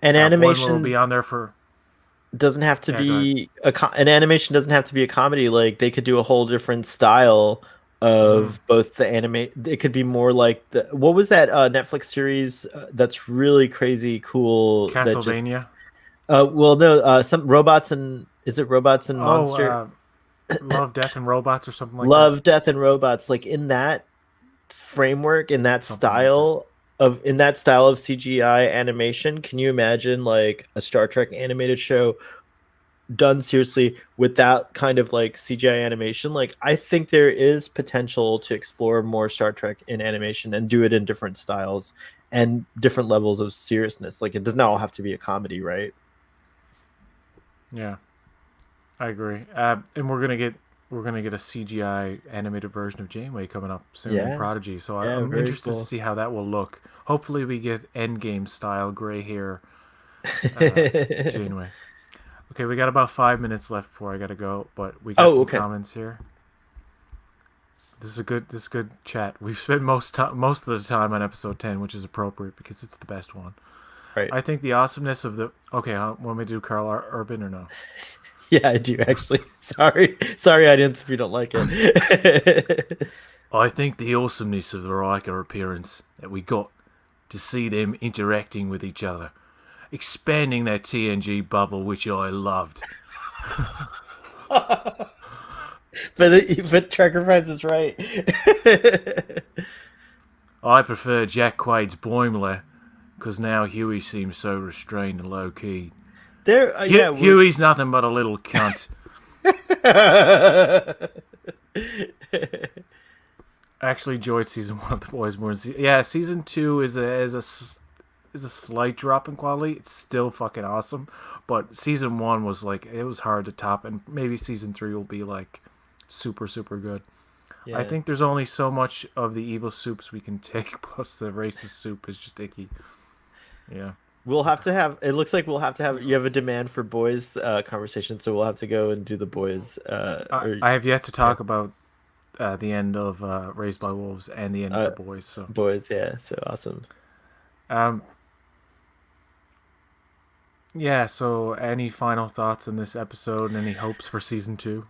And Boimler will be animation on there for. doesn't have to Yeah, go ahead. be an animation doesn't have to be a comedy. Like they could do a whole different style Mm. of both the anime. It could be more like the what was that Netflix series that's really crazy cool that just Castlevania. well no some robots and is it robots and Oh, monster Love, Death, and Robots or something like that. love death and robots like in that framework Something like that. in that style of CGI animation. Can you imagine like a Star Trek animated show done seriously with that kind of like CGI animation? Like I think there is potential to explore more Star Trek in animation and do it in different styles and different levels of seriousness. Like it does not all have to be a comedy, right? Yeah, I agree. And we're gonna get a CGI animated version of Janeway coming up soon in Yeah, Prodigy. So yeah, I'm very interested to cool. see how that will look. Hopefully, we get Endgame style gray hair Janeway. Okay, we got about 5 minutes left before I gotta go, but we got Oh, some okay. comments here. This is good chat. We've spent most of the time on episode 10, which is appropriate because it's the best one. Right. I think the awesomeness of the okay. Want me to do Carl Urban or no? Yeah, I do actually. Sorry. Sorry, audience, if you don't like it. I think the awesomeness of the Riker appearance that we got to see them interacting with each other, expanding that TNG bubble, which I loved. But Tracker Finds is right. I prefer Jack Quaid's Boimler because now Huey seems so restrained and low key. There, yeah, we're Huey's nothing but a little cunt. I actually enjoyed season one of The Boys more. Yeah, season two is a slight drop in quality. It's still fucking awesome, but season one was like it was hard to top, and maybe season three will be like super good. I yeah. think there's only so much of the evil soups we can take. Plus, the racist soup is just icky. Yeah, We'll have to have. It looks like we'll have to have. You have a demand for boys conversation, so we'll have to go and do the boys. Or I have yet to yeah, talk about the end of Raised by Wolves and the end of uh, The Boys. So, boys. Yeah, so awesome. um, yeah. So, any final thoughts on this episode and any hopes for season two?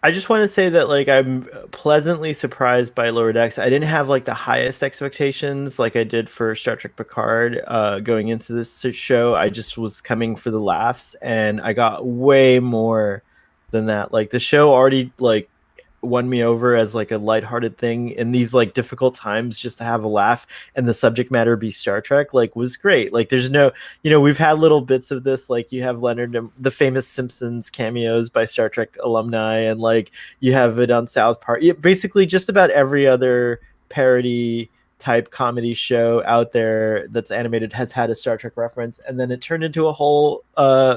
I just want to say that like I'm pleasantly surprised by Lower Decks. I didn't have like the highest expectations like I did for Star Trek Picard going into this show. I just was coming for the laughs, and I got way more than that. Like the show already like won me over as like a lighthearted thing in these like difficult times. Just to have a laugh and the subject matter be Star Trek like was great. Like there's no, we've had little bits of this, like you have Leonard, the famous Simpsons cameos by Star Trek alumni, and like you have it on South Park. Basically just about every other parody type comedy show out there that's animated has had a Star Trek reference, and then it turned into a whole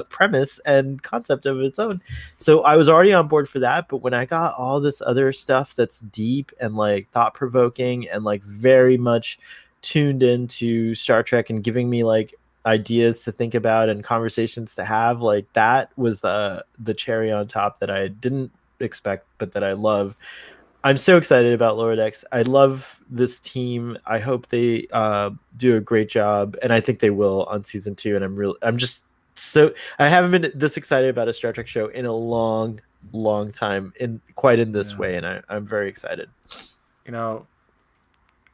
premise and concept of its own. So I was already on board for that, but when I got all this other stuff that's deep and like thought provoking and like very much tuned into Star Trek and giving me like ideas to think about and conversations to have, like that was the cherry on top that I didn't expect but that I love. I'm so excited about Lower Decks. I love this team. I hope they do a great job, and I think they will on season two. And I'm just so I haven't been this excited about a Star Trek show in a long time, in quite in this Yeah, way, and I'm very excited you know,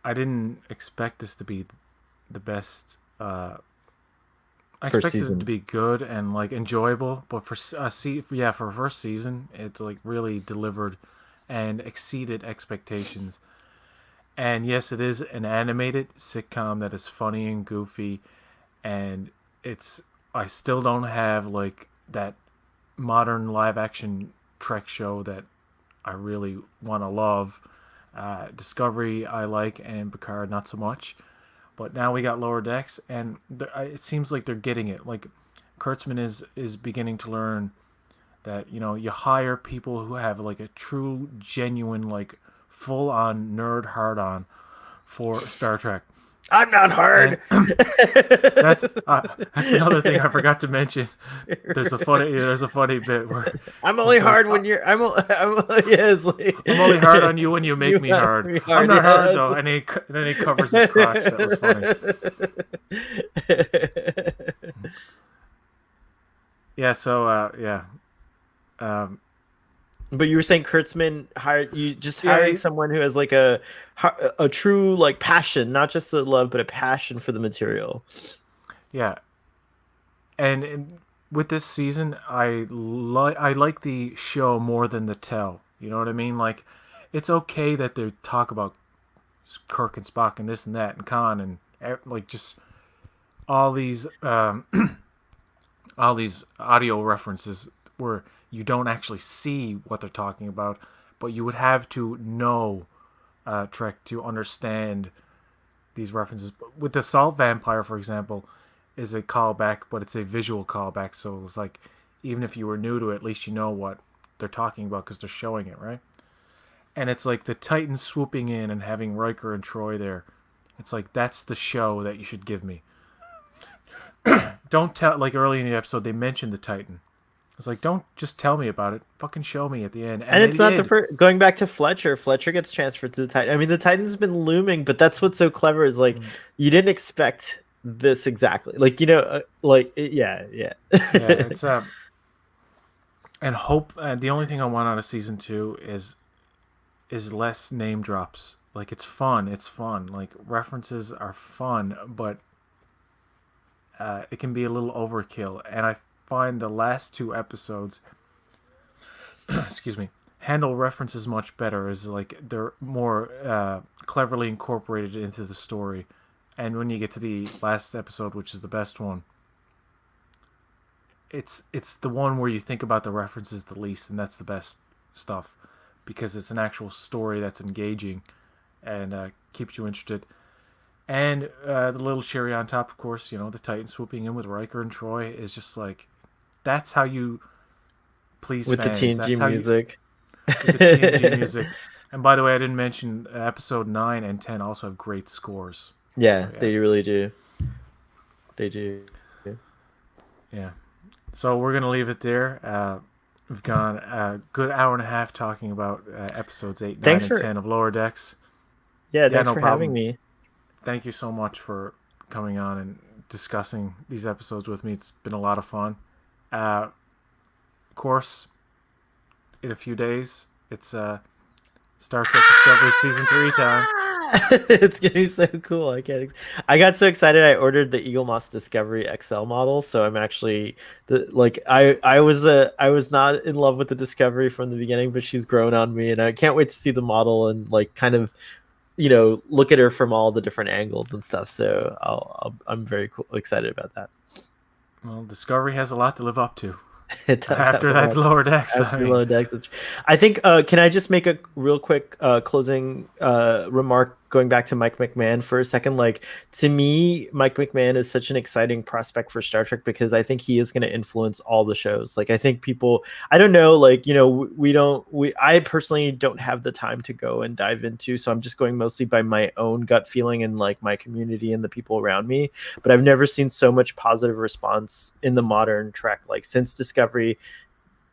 I didn't expect this to be the best. I for expected it to season. be good and like enjoyable, but for first season, it like really delivered and exceeded expectations. And yes, it is an animated sitcom that is funny and goofy, and it's I still don't have like that modern live action Trek show that I really want to love. Discovery I like, and Picard not so much. But now we got Lower Decks, and it seems like they're getting it. Like Kurtzman is beginning to learn that you hire people who have like a genuine, like full on nerd hard on for Star Trek, I'm not And hard. that's that's another thing I forgot to mention. There's a funny bit where I'm only he's like, hard when you're. I'm yeah, it's like, I'm only hard on you when you make you me want hard. me I'm hard. not hard Yeah. though, and then he covers his crotch. That was funny. Yeah. So yeah. Um, But you were saying Kurtzman yeah. hiring someone who has like a true like passion, not just the love, but a passion for the material. Yeah. And with this season, I like the show more than the tell. You know what I mean? Like, it's okay that they talk about Kirk and Spock and this and that and Khan and like just all these all these audio references where you don't actually see what they're talking about, but you would have to know Trek to understand these references. With the Salt Vampire, for example, is a callback, but it's a visual callback. So it's like, even if you were new to it, at least you know what they're talking about because they're showing it, right? And it's like the Titans swooping in and having Riker and Troy there. It's like, that's the show that you should give me. Don't tell, like early in the episode, they mentioned the Titan. It's like, don't just tell me about it. Fucking show me at the end. And they it's not did. the first. Going back to Fletcher, Fletcher gets transferred to the Titan. I mean, the Titan's been looming, but that's what's so clever is like you didn't expect this exactly. Like yeah. Yeah, it's and hope. The only thing I want out of season 2 is less name drops. Like, it's fun. It's fun. Like, references are fun, but it can be a little overkill. And I find the last 2 episodes, excuse me, handle references much better. Is like they're more cleverly incorporated into the story. And when you get to the last episode, which is the best one, it's the one where you think about the references the least, and that's the best stuff because it's an actual story that's engaging and keeps you interested. And the little cherry on top, of course, you know, the Titan swooping in with Riker and Troy is just like, that's how you please With fans. the TNG That's how music. with the TNG music. And by the way, I didn't mention episode 9 and 10 also have great scores. Yeah, So, yeah. they really do. They do. Yeah. So we're gonna leave it there. We've gone a good hour and a half talking about episodes 8, 9, and 10 of Lower Decks. Yeah, thanks no for problem. having me. Thank you so much for coming on and discussing these episodes with me. It's been a lot of fun. Of course, in a few days, it's Star Trek Discovery Season 3 time. It's gonna be so cool. I got so excited. I ordered the Eagle Moss Discovery XL model, so I'm actually I was not in love with the Discovery from the beginning, but she's grown on me, and I can't wait to see the model and like kind of look at her from all the different angles and stuff. So I'm very excited about that. Well, Discovery has a lot to live up to. It does after that Lower Decks. Lower Decks. I think. Can I just make a real quick closing remark? Going back to Mike McMahon for a second, like to me, Mike McMahon is such an exciting prospect for Star Trek because I think he is going to influence all the shows. Like I think people, I don't know, like I personally don't have the time to go and dive into, so I'm just going mostly by my own gut feeling and like my community and the people around me. But I've never seen so much positive response in the modern Trek, like since Discovery.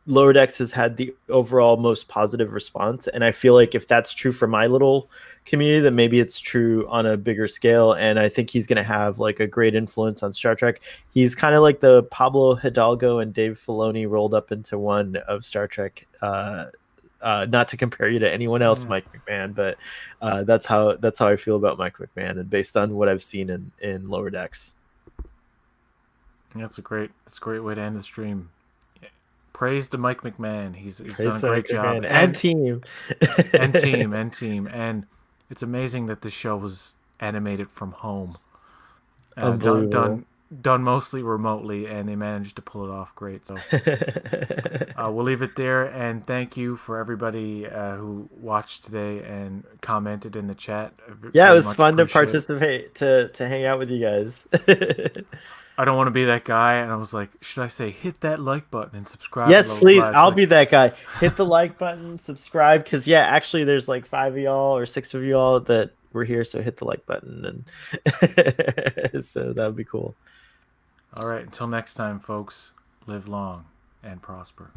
Lower Decks has had the overall most positive response, and I feel like if that's true for my little community, then maybe it's true on a bigger scale. And I think he's going to have like a great influence on Star Trek. He's kind of like the Pablo Hidalgo and Dave Filoni rolled up into one of Star Trek. Not to compare you to anyone else, Mike McMahon, but that's how I feel about Mike McMahon, and based on what I've seen in Lower Decks. That's a great way to end the stream. Praise to Mike McMahon. He's done a great job. And team. and team. And it's amazing that this show was animated from home. Done mostly remotely, and they managed to pull it off great. So we'll leave it there. And thank you for everybody who watched today and commented in the chat. Yeah, it was fun to participate, to hang out with you guys. I don't want to be that guy, and I was like, should I say hit that like button and subscribe? Yes, please. I'll be that guy. Hit the like button, subscribe, because actually there's like 5 of y'all or 6 of y'all that we're here, so hit the like button, and so that would be cool. All right, until next time, folks, live long and prosper.